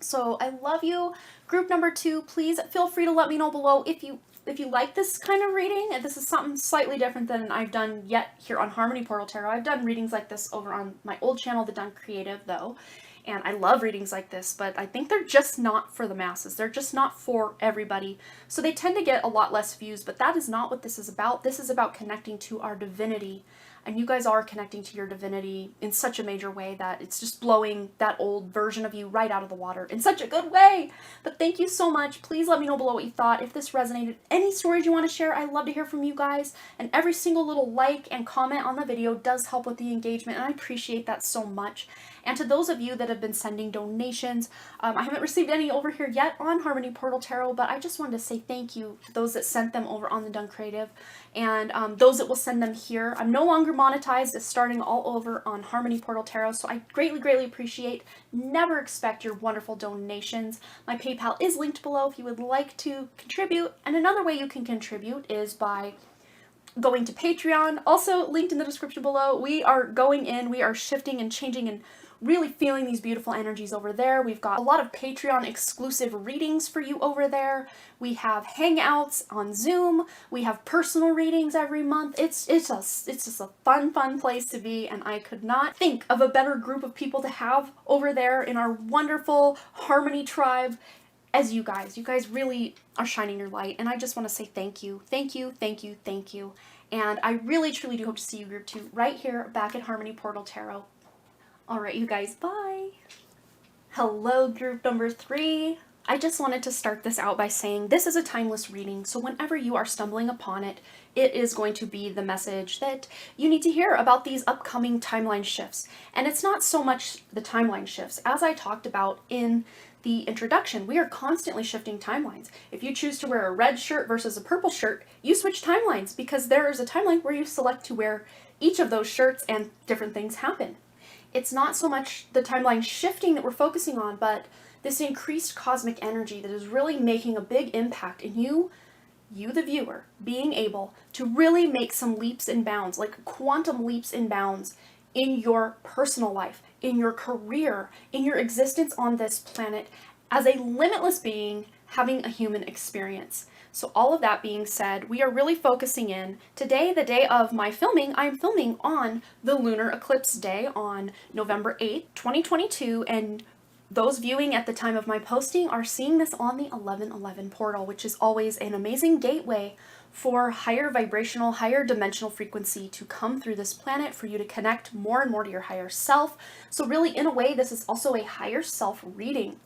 So I love you. Group number 2, please feel free to let me know below if you like this kind of reading. And this is something slightly different than I've done yet here on Harmony Portal Tarot. I've done readings like this over on my old channel, The Done Creative, though. And I love readings like this, but I think they're just not for the masses. They're just not for everybody. So they tend to get a lot less views, but that is not what this is about. This is about connecting to our divinity. And you guys are connecting to your divinity in such a major way that it's just blowing that old version of you right out of the water in such a good way. But thank you so much. Please let me know below what you thought. If this resonated, any stories you want to share, I'd love to hear from you guys. And every single little like and comment on the video does help with the engagement, and I appreciate that so much. And to those of you that have been sending donations, I haven't received any over here yet on Harmony Portal Tarot, but I just wanted to say thank you to those that sent them over on The Done Creative, and those that will send them here. I'm no longer monetized. It's starting all over on Harmony Portal Tarot, so I greatly, greatly appreciate. Never expect your wonderful donations. My PayPal is linked below if you would like to contribute, and another way you can contribute is by going to Patreon, also linked in the description below. We are going in, we are shifting and changing, and really feeling these beautiful energies over there. We've got a lot of Patreon exclusive readings for you over there. We have hangouts on Zoom. We have personal readings every month. It's just a fun place to be, and I could not think of a better group of people to have over there in our wonderful Harmony tribe as you guys. You guys really are shining your light, and I just want to say thank you. Thank you, thank you, thank you. And I really, truly do hope to see you group 2 right here back at Harmony Portal Tarot. All right, you guys, bye. Hello, group number 3. I just wanted to start this out by saying this is a timeless reading, so whenever you are stumbling upon it, it is going to be the message that you need to hear about these upcoming timeline shifts. And it's not so much the timeline shifts. As I talked about in the introduction, we are constantly shifting timelines. If you choose to wear a red shirt versus a purple shirt, you switch timelines because there is a timeline where you select to wear each of those shirts and different things happen. It's not so much the timeline shifting that we're focusing on, but this increased cosmic energy that is really making a big impact in you the viewer, being able to really make some leaps and bounds, like quantum leaps and bounds in your personal life, in your career, in your existence on this planet as a limitless being having a human experience. So all of that being said, we are really focusing in today, the day of my filming. I'm filming on the lunar eclipse day on November 8th, 2022, and those viewing at the time of my posting are seeing this on the 1111 portal, which is always an amazing gateway for higher vibrational, higher dimensional frequency to come through this planet for you to connect more and more to your higher self. So really, in a way, this is also a higher self reading.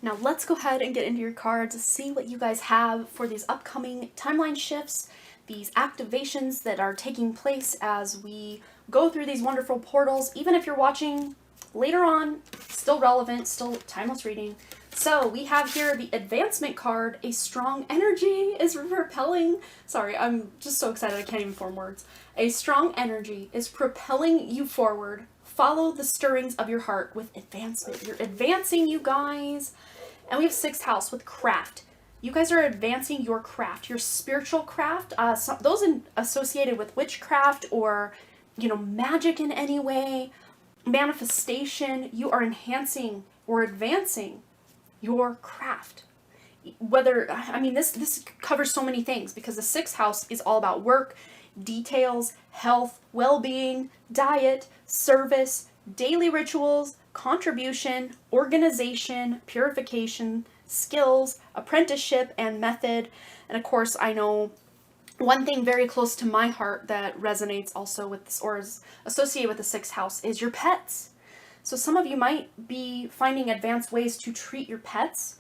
Now let's go ahead and get into your cards to see what you guys have for these upcoming timeline shifts, these activations that are taking place as we go through these wonderful portals. Even if you're watching later on, still relevant, still timeless reading. So we have here the advancement card. A strong energy is propelling. Sorry, I'm just so excited I can't even form words. A strong energy is propelling you forward. Follow the stirrings of your heart with advancement. You're advancing, you guys. And we have 6th house with craft. You guys are advancing your craft, your spiritual craft. Those associated with witchcraft or, magic in any way, manifestation. You are enhancing or advancing your craft. This covers so many things because the 6th house is all about work, details, health, well-being, diet, service, daily rituals, contribution, organization, purification, skills, apprenticeship, and method. And of course, I know one thing very close to my heart that resonates also with this or is associated with the 6th house is your pets. So some of you might be finding advanced ways to treat your pets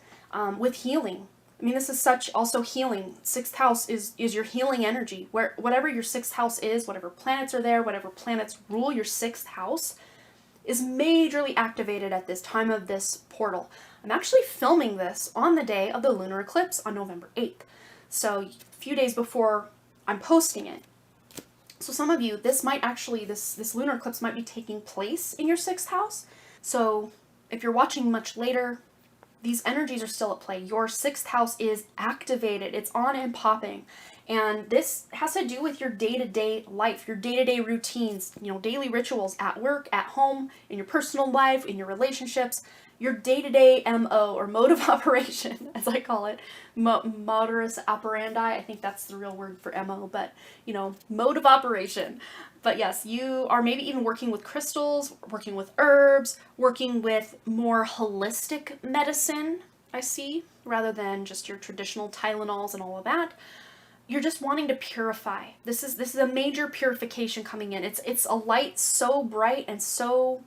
with healing. This is such also healing. 6th house is your healing energy. Whatever your 6th house is, whatever planets are there, whatever planets rule your 6th house, is majorly activated at this time of this portal. I'm actually filming this on the day of the lunar eclipse on November 8th. So a few days before I'm posting it. So some of you, this lunar eclipse might be taking place in your 6th house. So if you're watching much later, these energies are still at play. Your 6th house is activated. It's on and popping. And this has to do with your day-to-day life, your day-to-day routines, daily rituals at work, at home, in your personal life, in your relationships, your day-to-day MO or mode of operation, as I call it, modus operandi. I think that's the real word for MO, but mode of operation. But yes, you are maybe even working with crystals, working with herbs, working with more holistic medicine, I see, rather than just your traditional Tylenols and all of that. You're just wanting to purify. This is a major purification coming in. It's a light so bright and so,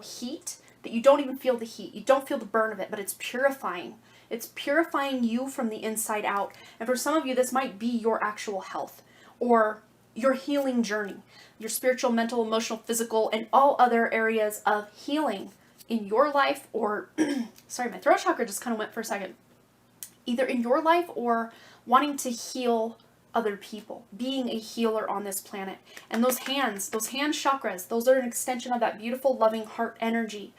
heat that you don't even feel the heat. You don't feel the burn of it, but it's purifying. It's purifying you from the inside out. And for some of you, this might be your actual health or your healing journey, your spiritual, mental, emotional, physical, and all other areas of healing in your life or, sorry, my throat chakra just kind of went for a second. Either in your life or wanting to heal other people, being a healer on this planet. And those hand chakras, those are an extension of that beautiful, loving heart energy.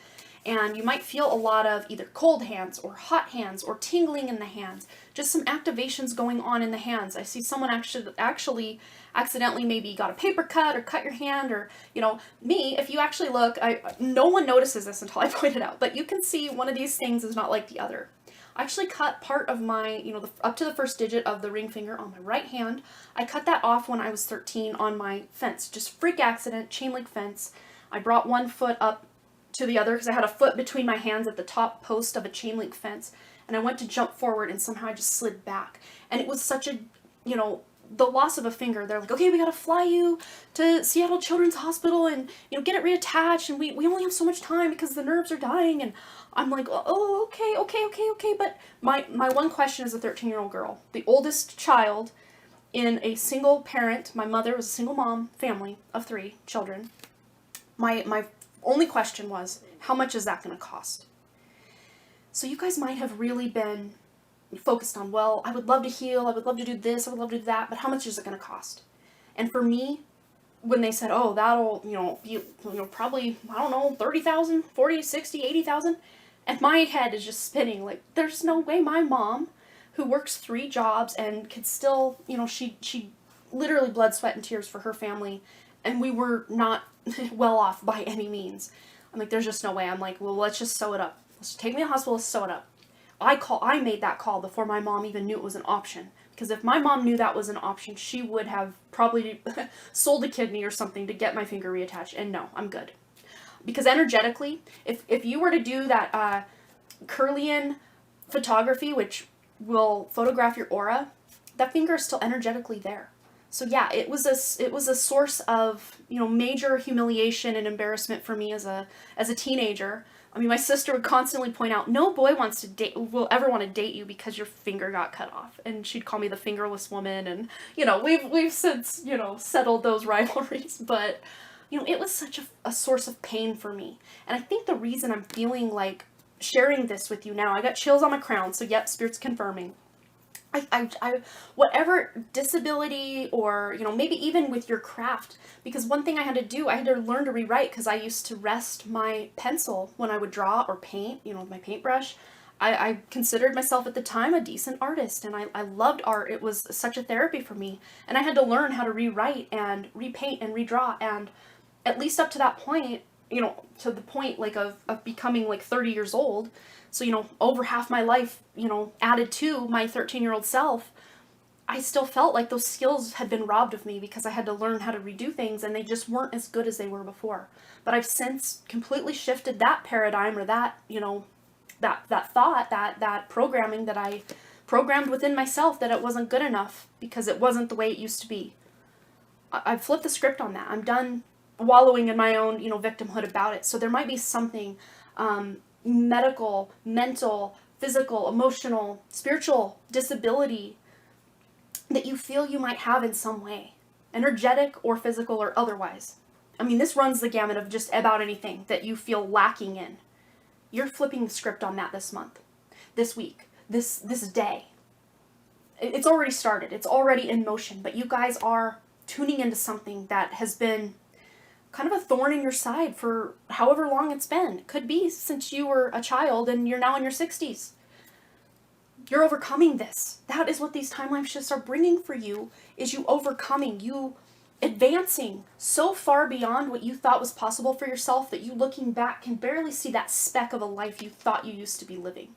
And you might feel a lot of either cold hands or hot hands or tingling in the hands, just some activations going on in the hands. I see someone actually accidentally maybe got a paper cut or cut your hand, or, you know, me, if you actually look, no one notices this until I point it out, but you can see one of these things is not like the other. I actually cut part of my, up to the first digit of the ring finger on my right hand. I cut that off when I was 13 on my fence. Just freak accident, chain link fence. I brought one foot up to the other because I had a foot between my hands at the top post of a chain link fence. And I went to jump forward and somehow I just slid back. And it was such a, the loss of a finger. They're like, okay, we got to fly you to Seattle Children's Hospital and, get it reattached. And we only have so much time because the nerves are dying. And I'm like, oh, okay. But my one question as a 13-year-old girl, the oldest child in a single parent, my mother was a single mom family of 3 children. My only question was, how much is that going to cost? So you guys might have really been focused on, well, I would love to heal, I would love to do this, I would love to do that, but how much is it going to cost? And for me, when they said, oh, that'll, be, probably, I don't know, 30,000, 40, 60, 80,000, and my head is just spinning, like, there's no way my mom, who works 3 jobs and could still, she literally blood, sweat, and tears for her family, and we were not well off by any means. I'm like, there's just no way. I'm like, well, let's just sew it up. Let's take me to the hospital, let's sew it up. I made that call before my mom even knew it was an option. Because if my mom knew that was an option, she would have probably sold a kidney or something to get my finger reattached. And no, I'm good. Because energetically, if you were to do that Kirlian photography, which will photograph your aura, that finger is still energetically there. So yeah, it was a source of, major humiliation and embarrassment for me as a teenager. I mean, my sister would constantly point out, no boy will ever want to date you because your finger got cut off. And she'd call me the fingerless woman. And, we've since, settled those rivalries. But, it was such a source of pain for me. And I think the reason I'm feeling like sharing this with you now, I got chills on my crown. So yep, Spirit's confirming. I whatever disability or, maybe even with your craft, because one thing I had to do, I had to learn to rewrite because I used to rest my pencil when I would draw or paint, with my paintbrush. I considered myself at the time a decent artist and I loved art. It was such a therapy for me. And I had to learn how to rewrite and repaint and redraw. And at least up to that point, to the point like of becoming like 30 years old, so, over half my life, added to my 13-year-old self, I still felt like those skills had been robbed of me because I had to learn how to redo things and they just weren't as good as they were before. But I've since completely shifted that paradigm or that, that thought, that programming that I programmed within myself that it wasn't good enough because it wasn't the way it used to be. I've flipped the script on that. I'm done wallowing in my own, victimhood about it. So there might be something, medical, mental, physical, emotional, spiritual disability that you feel you might have in some way, energetic or physical or otherwise. I mean, this runs the gamut of just about anything that you feel lacking in. You're flipping the script on that this month, this week, this day. It's already started. It's already in motion, but you guys are tuning into something that has been kind of a thorn in your side for however long it's been. It could be since you were a child and you're now in your 60s. You're overcoming this. That is what these timeline shifts are bringing for you, is you overcoming, you advancing so far beyond what you thought was possible for yourself that you looking back can barely see that speck of a life you thought you used to be living.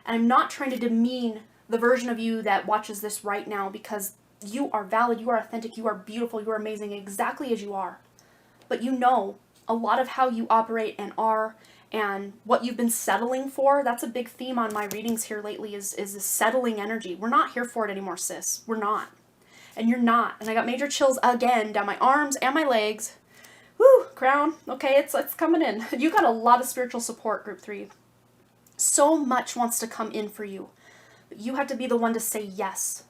And I'm not trying to demean the version of you that watches this right now, because you are valid, you are authentic, you are beautiful, you are amazing exactly as you are. But a lot of how you operate and are and what you've been settling for, that's a big theme on my readings here lately is this settling energy. We're not here for it anymore, sis. We're not. And you're not. And I got major chills again down my arms and my legs. Woo, crown. Okay, it's coming in. You got a lot of spiritual support, group 3. So much wants to come in for you. But you have to be the one to say yes.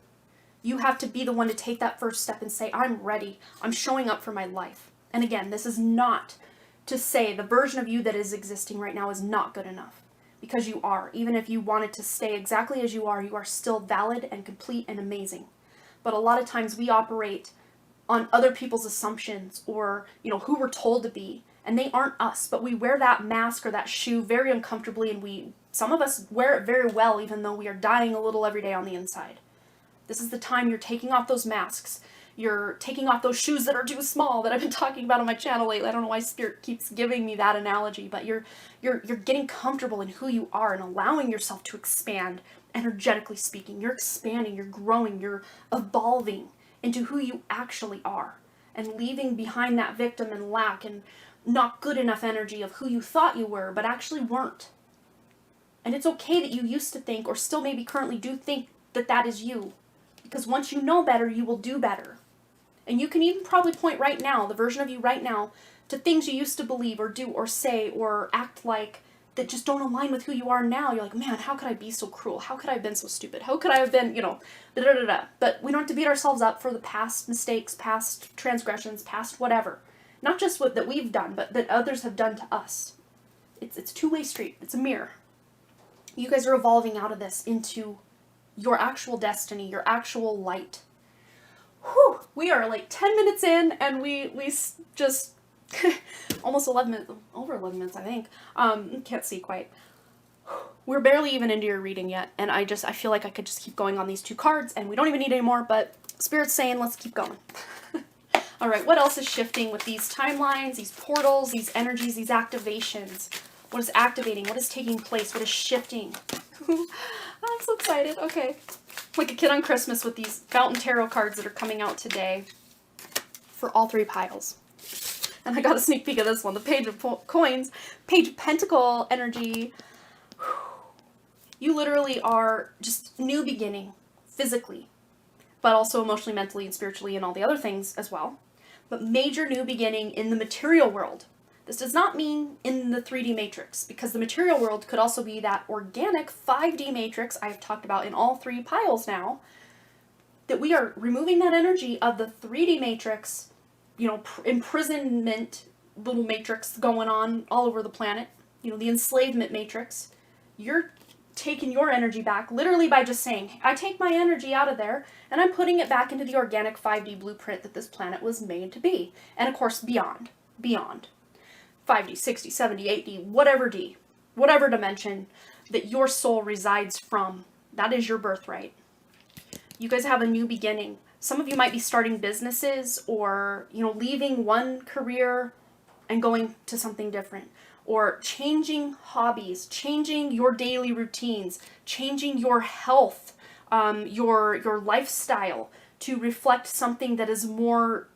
You have to be the one to take that first step and say, I'm ready. I'm showing up for my life. And again, this is not to say the version of you that is existing right now is not good enough. Because you are. Even if you wanted to stay exactly as you are still valid and complete and amazing. But a lot of times we operate on other people's assumptions or, who we're told to be. and they aren't us, but we wear that mask or that shoe very uncomfortably, and some of us wear it very well, even though we are dying a little every day on the inside. This is the time you're taking off those masks. You're taking off those shoes that are too small that I've been talking about on my channel lately. I don't know why Spirit keeps giving me that analogy, but you're getting comfortable in who you are and allowing yourself to expand, energetically speaking. You're expanding, you're growing, you're evolving into who you actually are, and leaving behind that victim and lack and not good enough energy of who you thought you were, but actually weren't. And it's okay that you used to think, or still maybe currently do think, that that is you. Because once you know better, you will do better. And you can even probably point right now, the version of you right now, to things you used to believe or do or say or act like that just don't align with who you are now. You're like, man, how could I be so cruel? How could I have been so stupid? How could I have been, da-da-da-da. But we don't have to beat ourselves up for the past mistakes, past transgressions, past whatever. Not just what that we've done, but that others have done to us. It's a two-way street. It's a mirror. You guys are evolving out of this into your actual destiny, your actual light. Whew, we are like 10 minutes in, and we just almost 11 minutes, over 11 minutes, I think. Can't see quite. We're barely even into your reading yet, and I feel like I could just keep going on these 2 cards, and we don't even need any more, but Spirit's saying let's keep going. All right, what else is shifting with these timelines, these portals, these energies, these activations? What is activating? What is taking place? What is shifting? I'm so excited. Okay. Like a kid on Christmas with these Fountain Tarot cards that are coming out today for all 3 piles. And I got a sneak peek of this one. The Page of Coins, Page of Pentacle energy. You literally are just new beginning, physically, but also emotionally, mentally, and spiritually, and all the other things as well. But major new beginning in the material world. This does not mean in the 3D matrix, because the material world could also be that organic 5D matrix I've talked about in all 3 piles now, that we are removing that energy of the 3D matrix, imprisonment little matrix going on all over the planet, the enslavement matrix. You're taking your energy back literally by just saying, I take my energy out of there and I'm putting it back into the organic 5D blueprint that this planet was made to be. And of course, beyond. 5D, 6D, 7D, 8D, whatever dimension that your soul resides from, that is your birthright. You guys have a new beginning. Some of you might be starting businesses, or, leaving one career and going to something different, or changing hobbies, changing your daily routines, changing your health, your lifestyle to reflect something that is more,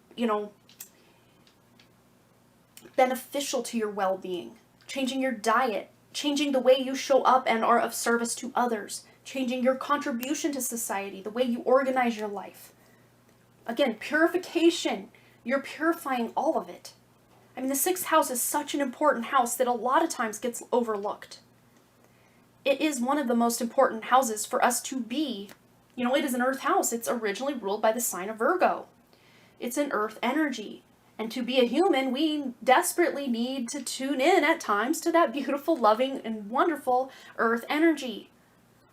beneficial to your well-being, changing your diet, changing the way you show up and are of service to others, changing your contribution to society, the way you organize your life. Again, purification. You're purifying all of it. I mean, the 6th house is such an important house that a lot of times gets overlooked. It is one of the most important houses for us to be. It is an earth house. It's originally ruled by the sign of Virgo. It's an earth energy. And to be a human, we desperately need to tune in at times to that beautiful, loving, and wonderful earth energy.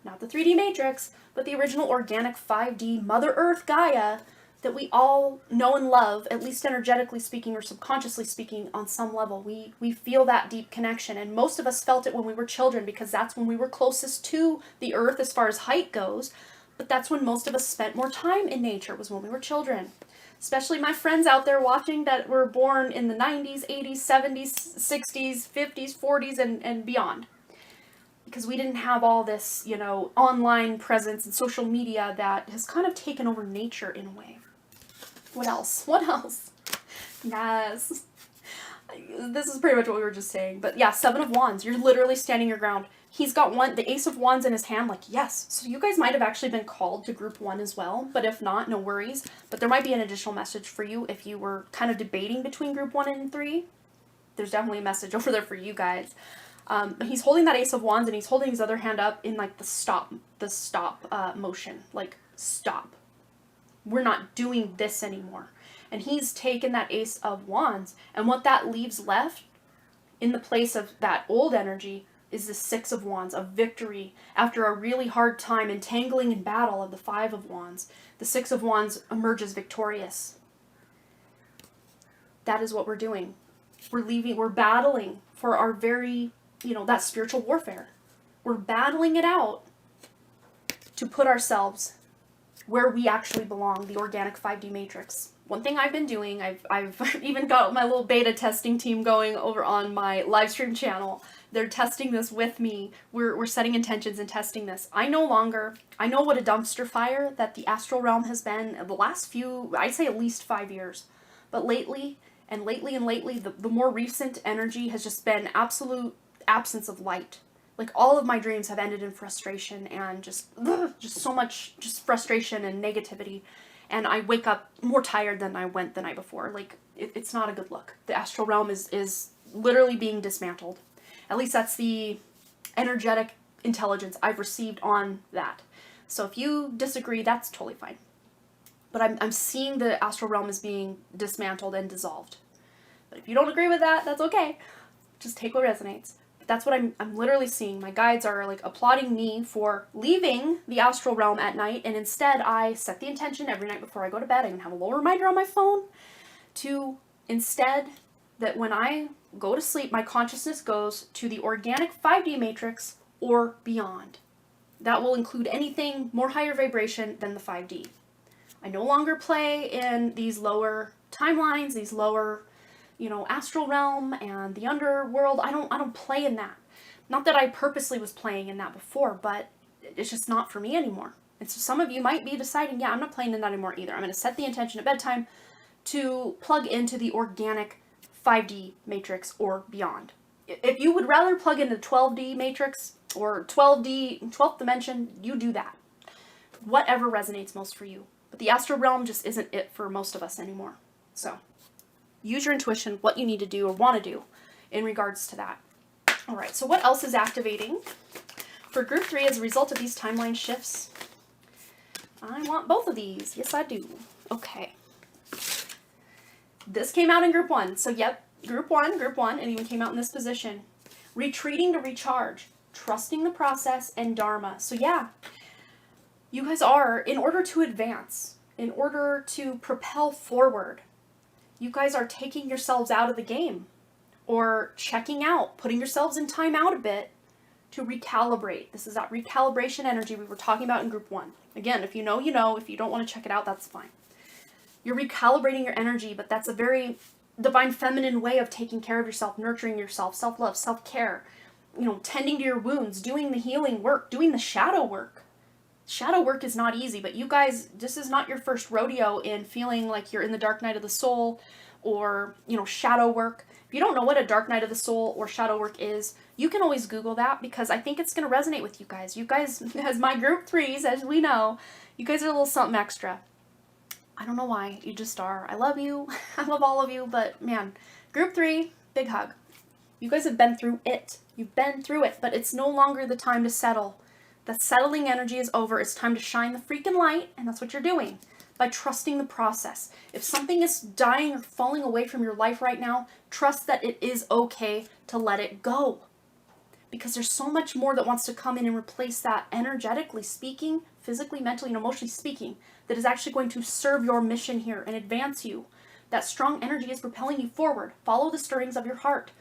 Not the 3D matrix, but the original organic 5D Mother Earth Gaia that we all know and love, at least energetically speaking or subconsciously speaking on some level. We feel that deep connection, and most of us felt it when we were children, because that's when we were closest to the earth as far as height goes, but that's when most of us spent more time in nature, was when we were children. Especially my friends out there watching that were born in the 90s, 80s, 70s, 60s, 50s, 40s, and beyond. Because we didn't have all this, online presence and social media that has kind of taken over nature in a way. What else? Yes. This is pretty much what we were just saying. But yeah, 7 of Wands. You're literally standing your ground. He's got the Ace of Wands in his hand, yes. So you guys might have actually been called to group 1 as well. But if not, no worries. But there might be an additional message for you if you were kind of debating between group 1 and 3. There's definitely a message over there for you guys. But he's holding that Ace of Wands, and he's holding his other hand up in the stop motion. Stop. We're not doing this anymore. And he's taken that Ace of Wands, and what that leaves left in the place of that old energy is the 6 of Wands, of victory. After a really hard time entangling in battle of the 5 of Wands, the 6 of Wands emerges victorious. That is what we're doing. We're battling for our very, that spiritual warfare. We're battling it out to put ourselves where we actually belong, the organic 5D matrix. One thing I've been doing, I've even got my little beta testing team going over on my live stream channel. They're testing this with me. We're setting intentions and testing this. I know what a dumpster fire that the astral realm has been the last few, I'd say at least 5 years. But lately, the more recent energy has just been absolute absence of light. Like, all of my dreams have ended in frustration and just so much just frustration and negativity. And I wake up more tired than I went the night before. Like, it's not a good look. The astral realm is literally being dismantled. At least that's the energetic intelligence I've received on that. So if you disagree, that's totally fine. But I'm seeing the astral realm as being dismantled and dissolved. But if you don't agree with that, that's okay. Just take what resonates. That's what I'm literally seeing. My guides are like applauding me for leaving the astral realm at night, and instead I set the intention every night before I go to bed. I even have a little reminder on my phone to instead that when I go to sleep, my consciousness goes to the organic 5D matrix or beyond. That will include anything more higher vibration than the 5D. I no longer play in these lower timelines, these lower, astral realm and the underworld. I don't play in that. Not that I purposely was playing in that before, but it's just not for me anymore. And so some of you might be deciding, yeah, I'm not playing in that anymore either. I'm going to set the intention at bedtime to plug into the organic 5D matrix or beyond. If you would rather plug into the 12D matrix or 12th dimension, you do that. Whatever resonates most for you. But the astral realm just isn't it for most of us anymore. So use your intuition, what you need to do or want to do in regards to that. All right, so what else is activating for group 3 as a result of these timeline shifts? I want both of these. Yes, I do. Okay. This came out in group 1. So, yep, group 1, and even came out in this position. Retreating to recharge, trusting the process, and dharma. So, yeah, you guys are, in order to advance, in order to propel forward, you guys are taking yourselves out of the game or checking out, putting yourselves in time out a bit to recalibrate. This is that recalibration energy we were talking about in group 1. Again, if you know, you know. If you don't want to check it out, that's fine. You're recalibrating your energy, but that's a very divine feminine way of taking care of yourself, nurturing yourself, self-love, self-care, tending to your wounds, doing the healing work, doing the shadow work. Shadow work is not easy, but you guys, this is not your first rodeo in feeling like you're in the dark night of the soul or, shadow work. If you don't know what a dark night of the soul or shadow work is, you can always Google that because I think it's going to resonate with you guys. You guys, as my group 3s, as we know, you guys are a little something extra. I don't know why, you just are. I love you. I love all of you, but man, group 3, big hug. You guys have been through it. You've been through it, but it's no longer the time to settle. The settling energy is over. It's time to shine the freaking light, and that's what you're doing by trusting the process. If something is dying or falling away from your life right now, trust that it is okay to let it go. Because there's so much more that wants to come in and replace that, energetically speaking, physically, mentally, and emotionally speaking, that is actually going to serve your mission here and advance you. That strong energy is propelling you forward. Follow the stirrings of your heart.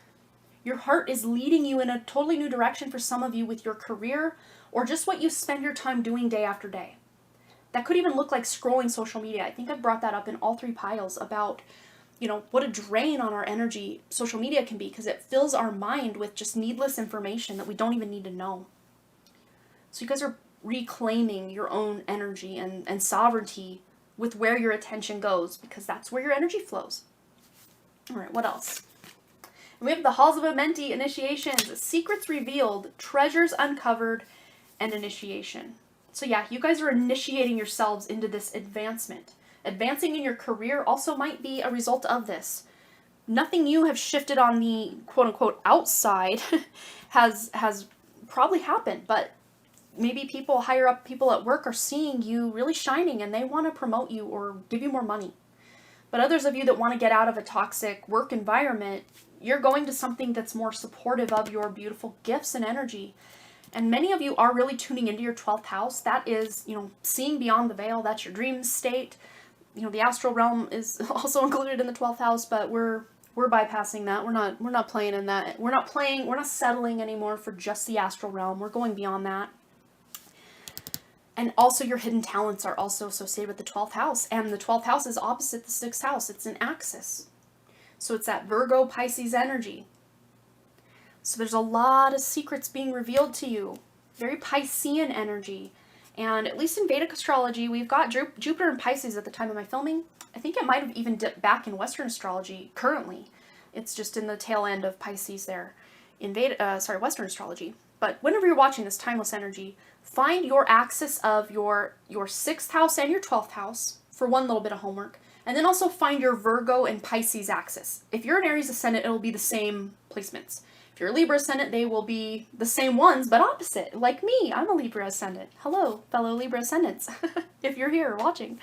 Your heart is leading you in a totally new direction for some of you with your career or just what you spend your time doing day after day. That could even look like scrolling social media. I think I've brought that up in all 3 piles about, what a drain on our energy social media can be because it fills our mind with just needless information that we don't even need to know. So you guys are reclaiming your own energy and sovereignty with where your attention goes because that's where your energy flows. All right, what else? And we have the Halls of Amenti initiations, secrets revealed, treasures uncovered, and initiation. So yeah, you guys are initiating yourselves into this advancement. Advancing in your career also might be a result of this. Nothing you have shifted on the quote-unquote outside has probably happened, but maybe higher up people at work are seeing you really shining and they want to promote you or give you more money. But others of you that want to get out of a toxic work environment, you're going to something that's more supportive of your beautiful gifts and energy. And many of you are really tuning into your 12th house. That is, seeing beyond the veil. That's your dream state. The astral realm is also included in the 12th house, but we're We're bypassing that. We're not playing in that. We're not settling anymore for just the astral realm. We're going beyond that. And also your hidden talents are also associated with the 12th house. And the 12th house is opposite the 6th house. It's an axis. So it's that Virgo Pisces energy. So there's a lot of secrets being revealed to you. Very Piscean energy. And at least in Vedic astrology, we've got Jupiter and Pisces at the time of my filming. I think it might have even dipped back in Western astrology currently. It's just in the tail end of Pisces there in Western astrology. But whenever you're watching this timeless energy, find your axis of your 6th house and your 12th house for one little bit of homework. And then also find your Virgo and Pisces axis. If you're an Aries ascendant, it'll be the same placements. If you're a Libra ascendant, they will be the same ones, but opposite. Like me, I'm a Libra ascendant. Hello, fellow Libra ascendants, if you're here watching.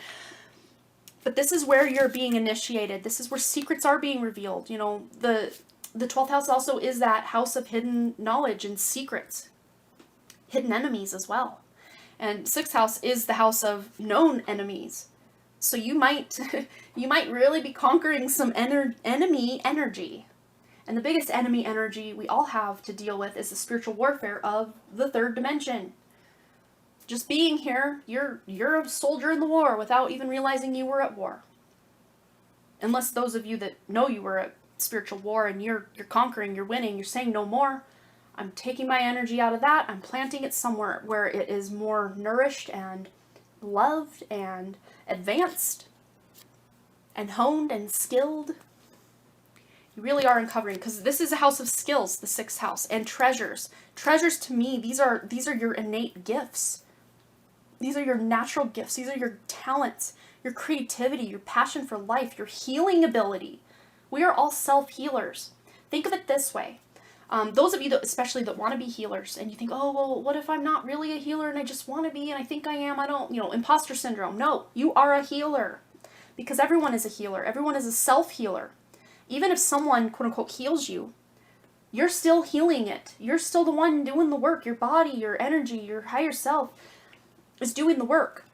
But this is where you're being initiated. This is where secrets are being revealed. You know, the 12th house also is that house of hidden knowledge and secrets. Hidden enemies as well. And 6th house is the house of known enemies. So you might really be conquering some enemy energy. And the biggest enemy energy we all have to deal with is the spiritual warfare of the 3rd dimension. Just being here, you're a soldier in the war without even realizing you were at war. Unless those of you that know you were at spiritual war and you're conquering, you're winning, you're saying no more. I'm taking my energy out of that. I'm planting it somewhere where it is more nourished and loved and advanced and honed and skilled. You really are uncovering, because this is a house of skills, the 6th house, and treasures. Treasures to me, these are your innate gifts. These are your natural gifts. These are your talents, your creativity, your passion for life, your healing ability. We are all self-healers. Think of it this way. Those of you that, especially that want to be healers, and you think, oh, well, what if I'm not really a healer and I just want to be and I think I am, I don't, imposter syndrome. No, you are a healer, because everyone is a healer. Everyone is a self-healer. Even if someone, quote unquote, heals you, you're still healing it. You're still the one doing the work. Your body, your energy, your higher self is doing the work.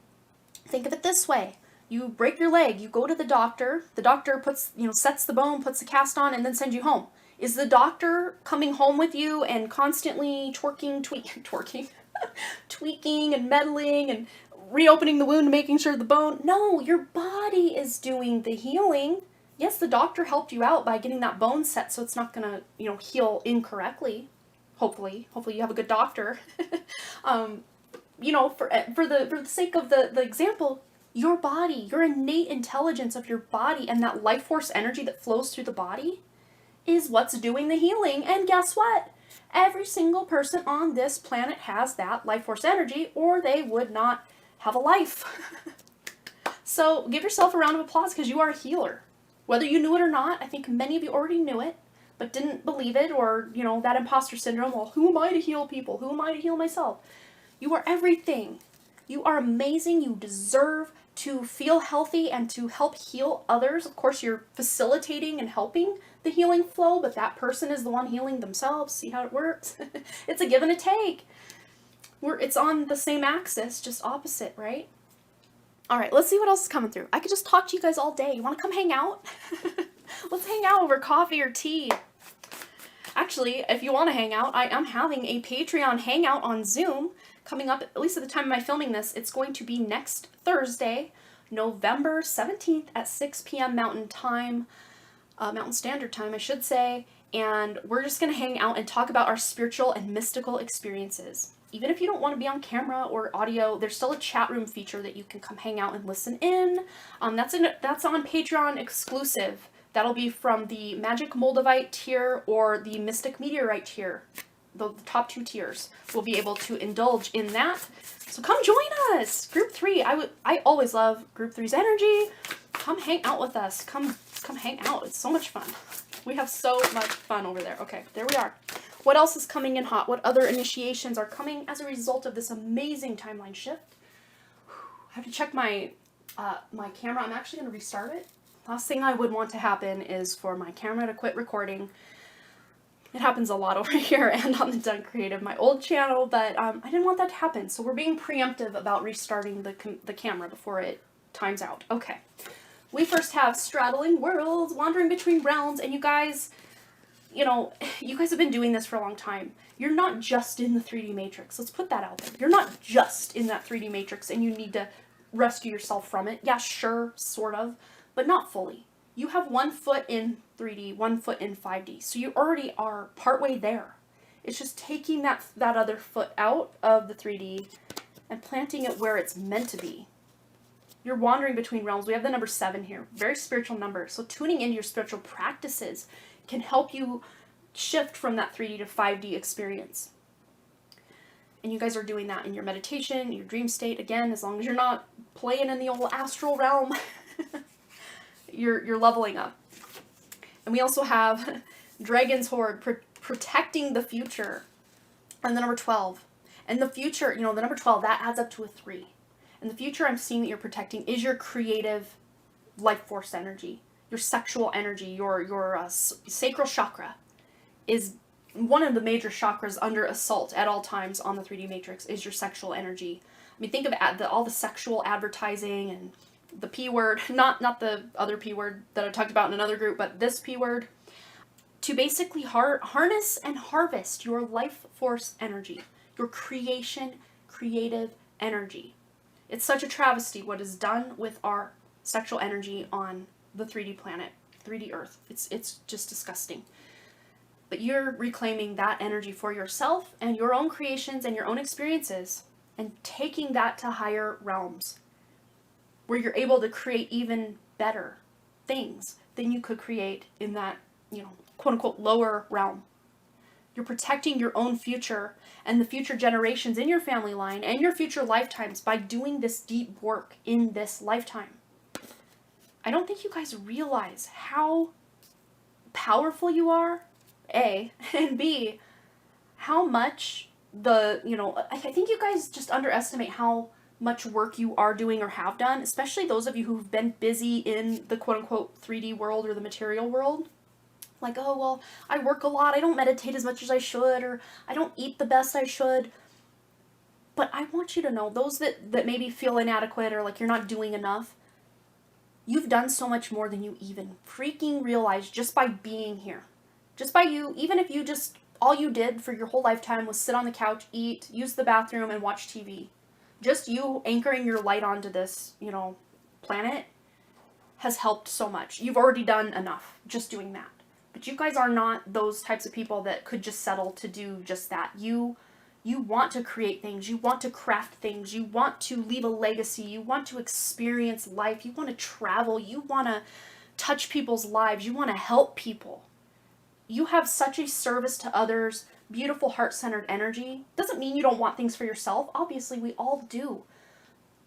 Think of it this way. You break your leg, you go to the doctor puts, sets the bone, puts the cast on, and then sends you home. Is the doctor coming home with you and constantly tweaking and meddling and reopening the wound, making sure the bone? No, your body is doing the healing. Yes, the doctor helped you out by getting that bone set so it's not gonna, heal incorrectly. Hopefully you have a good doctor. For the sake of the example, your body, your innate intelligence of your body and that life force energy that flows through the body is what's doing the healing. And guess what? Every single person on this planet has that life force energy, or they would not have a life. So give yourself a round of applause, because you are a healer. Whether you knew it or not, I think many of you already knew it, but didn't believe it, or, that imposter syndrome. Well, who am I to heal people? Who am I to heal myself? You are everything. You are amazing. You deserve to feel healthy and to help heal others. Of course, you're facilitating and helping the healing flow, but that person is the one healing themselves. See how it works? It's a give and a take. It's on the same axis, just opposite, right? All right, let's see what else is coming through. I could just talk to you guys all day. You want to come hang out? Let's hang out over coffee or tea. Actually, if you want to hang out, I am having a Patreon hangout on Zoom coming up, at least at the time of my filming this. It's going to be next Thursday, November 17th at 6 p.m. Mountain Standard Time, I should say. And we're just going to hang out and talk about our spiritual and mystical experiences. Even if you don't want to be on camera or audio, there's still a chat room feature that you can come hang out and listen in. That's on Patreon exclusive. That'll be from the Magic Moldavite tier or the Mystic Meteorite tier. The top 2 tiers will be able to indulge in that. So come join us. Group 3. I always love Group 3's energy. Come hang out with us. Come hang out. It's so much fun. We have so much fun over there. Okay, there we are. What else is coming in hot? What other initiations are coming as a result of this amazing timeline shift? I have to check my my camera. I'm actually going to restart it. Last thing I would want to happen is for my camera to quit recording. It happens a lot over here and on the Done Creative, my old channel, but I didn't want that to happen. So we're being preemptive about restarting the camera before it times out. Okay. we first have straddling worlds, wandering between realms, and you guys, you know, you guys have been doing this for a long time. You're not just in the 3D matrix. Let's put that out there. You're not just in that 3D matrix and you need to rescue yourself from it. Yeah, sure, sort of, but not fully. You have 1 foot in 3D, 1 foot in 5D. So you already are partway there. It's just taking that other foot out of the 3D and planting it where it's meant to be. You're wandering between realms. We have the number 7 here. Very spiritual number. So tuning into your spiritual practices can help you shift from that 3D to 5D experience. And you guys are doing that in your meditation, your dream state. Again, as long as you're not playing in the old astral realm, you're leveling up. And we also have Dragon's Horde, protecting the future. And the number 12. And the future, the number 12, that adds up to a 3. And the future I'm seeing that you're protecting is your creative life force energy. Your sexual energy, your sacral chakra is one of the major chakras under assault at all times on the 3D matrix is your sexual energy. I mean, think of all the sexual advertising and the P word, not the other P word that I talked about in another group, but this P word, to basically harness and harvest your life force energy, your creative energy. It's such a travesty what is done with our sexual energy on the 3D planet, 3D Earth. It's just disgusting. But you're reclaiming that energy for yourself and your own creations and your own experiences and taking that to higher realms where you're able to create even better things than you could create in that, quote unquote, lower realm. You're protecting your own future and the future generations in your family line and your future lifetimes by doing this deep work in this lifetime. I don't think you guys realize how powerful you are, A, and B, how much I think you guys just underestimate how much work you are doing or have done, especially those of you who've been busy in the quote-unquote 3D world or the material world. Like, oh, well, I work a lot, I don't meditate as much as I should, or I don't eat the best I should. But I want you to know, those that maybe feel inadequate or like you're not doing enough, you've done so much more than you even freaking realize just by being here. Just by you, even if you just, all you did for your whole lifetime was sit on the couch, eat, use the bathroom, and watch TV. Just you anchoring your light onto this, planet has helped so much. You've already done enough just doing that. But you guys are not those types of people that could just settle to do just that. You want to create things. You want to craft things. You want to leave a legacy. You want to experience life. You want to travel. You want to touch people's lives. You want to help people. You have such a service to others, beautiful heart-centered energy. Doesn't mean you don't want things for yourself. Obviously, we all do.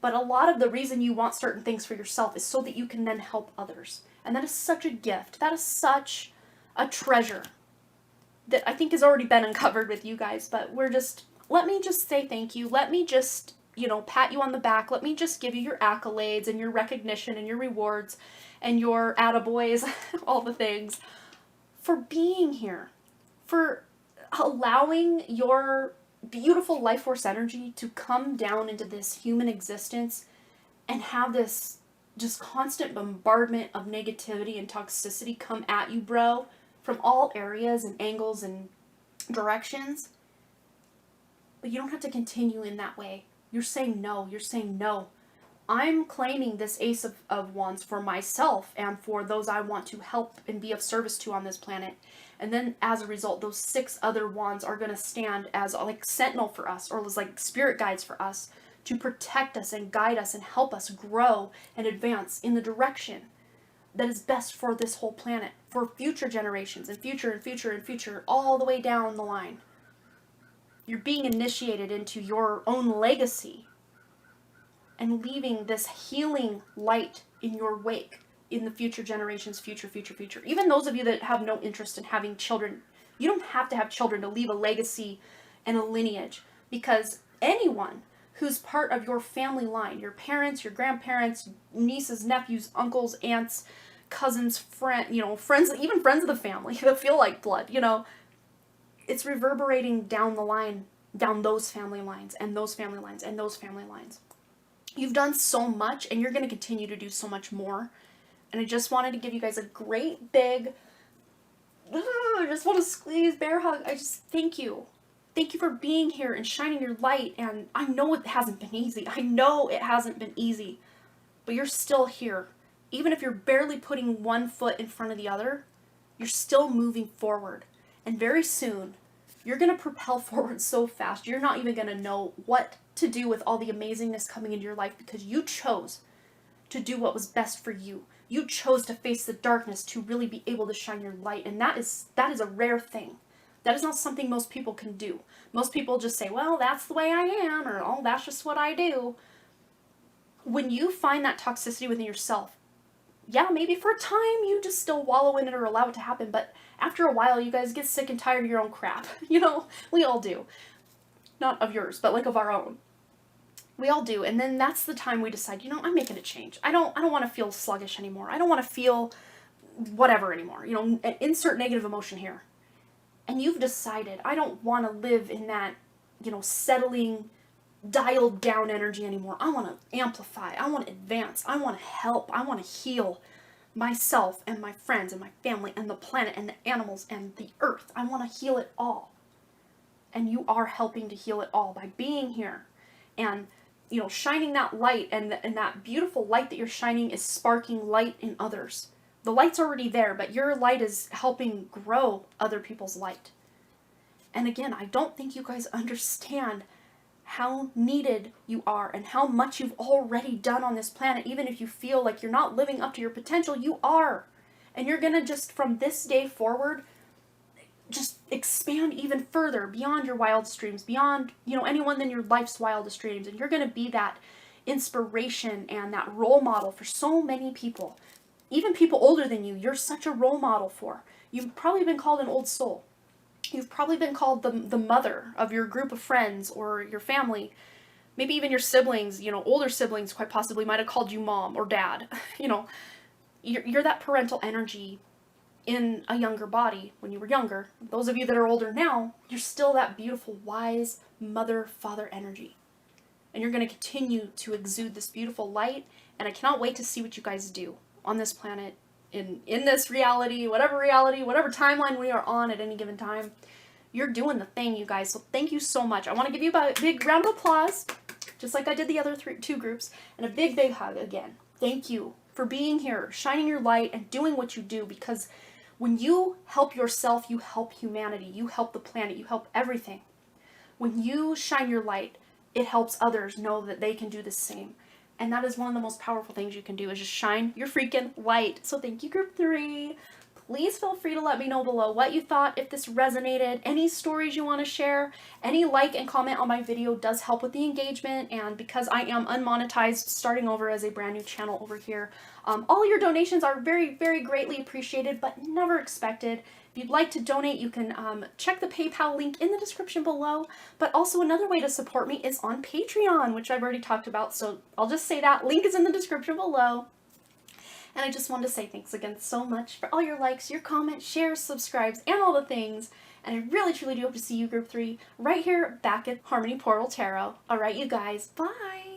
But a lot of the reason you want certain things for yourself is so that you can then help others. And that is such a gift. That is such a treasure that I think has already been uncovered with you guys. But let me just say thank you. Let me just, pat you on the back. Let me just give you your accolades and your recognition and your rewards and your attaboys, all the things, for being here, for allowing your beautiful life force energy to come down into this human existence and have this just constant bombardment of negativity and toxicity come at you, bro, from all areas and angles and directions. But you don't have to continue in that way. You're saying no. You're saying no. I'm claiming this Ace of Wands for myself and for those I want to help and be of service to on this planet. And then as a result, those 6 other wands are going to stand as like sentinel for us, or as like spirit guides for us, to protect us and guide us and help us grow and advance in the direction that is best for this whole planet, for future generations and future and future and future, all the way down the line. You're being initiated into your own legacy and leaving this healing light in your wake in the future generations, future. Even those of you that have no interest in having children, you don't have to have children to leave a legacy and a lineage, because anyone who's part of your family line, your parents, your grandparents, nieces, nephews, uncles, aunts, cousins, friends, even friends of the family that feel like blood, it's reverberating down the line, down those family lines and those family lines and those family lines. You've done so much and you're going to continue to do so much more. And I just wanted to give you guys a great big, I just want to squeeze bear hug. I just thank you. Thank you for being here and shining your light. And I know it hasn't been easy. I know it hasn't been easy. But you're still here. Even if you're barely putting one foot in front of the other, you're still moving forward. And very soon, you're going to propel forward so fast, you're not even going to know what to do with all the amazingness coming into your life, because you chose to do what was best for you. You chose to face the darkness to really be able to shine your light. And that is a rare thing. That is not something most people can do. Most people just say, well, that's the way I am, or oh, that's just what I do. When you find that toxicity within yourself, yeah, maybe for a time you just still wallow in it or allow it to happen, but after a while you guys get sick and tired of your own crap. You know, we all do. Not of yours, but like of our own. We all do. And then that's the time we decide, you know, I'm making a change. I don't want to feel sluggish anymore. I don't want to feel whatever anymore. You know, insert negative emotion here. And you've decided, I don't want to live in that, you know, settling, dialed down energy anymore. I want to amplify. I want to advance. I want to help. I want to heal myself and my friends and my family and the planet and the animals and the earth. I want to heal it all. And you are helping to heal it all by being here and, you know, shining that light, and that beautiful light that you're shining is sparking light in others. The light's already there, but your light is helping grow other people's light. And again, I don't think you guys understand how needed you are and how much you've already done on this planet. Even if you feel like you're not living up to your potential, you are. And you're going to just, from this day forward, just expand even further beyond your wildest dreams, beyond, you know, anyone in your life's wildest dreams. And you're going to be that inspiration and that role model for so many people. Even people older than you, you're such a role model for. You've probably been called an old soul. You've probably been called the mother of your group of friends or your family. Maybe even your siblings, you know, older siblings quite possibly might have called you mom or dad. You know, you're that parental energy in a younger body when you were younger. Those of you that are older now, you're still that beautiful, wise mother-father energy. And you're going to continue to exude this beautiful light, and I cannot wait to see what you guys do on this planet, in this reality, whatever timeline we are on at any given time. You're doing the thing, you guys, so thank you so much. I want to give you a big round of applause, just like I did the other two groups, and a big hug again. Thank you for being here, shining your light, and doing what you do, because when you help yourself, you help humanity, you help the planet, you help everything. When you shine your light, it helps others know that they can do the same. And that is one of the most powerful things you can do, is just shine your freaking light. So thank you, Group 3. Please feel free to let me know below what you thought, if this resonated, any stories you want to share. Any like and comment on my video does help with the engagement, and because I am unmonetized, starting over as a brand new channel over here, all your donations are very, very greatly appreciated, but never expected. If you'd like to donate, you can check the PayPal link in the description below, but also another way to support me is on Patreon, which I've already talked about, so I'll just say that. Link is in the description below. And I just wanted to say thanks again so much for all your likes, your comments, shares, subscribes, and all the things. And I really, truly do hope to see you, Group 3, right here back at Harmony Portal Tarot. Alright, you guys. Bye!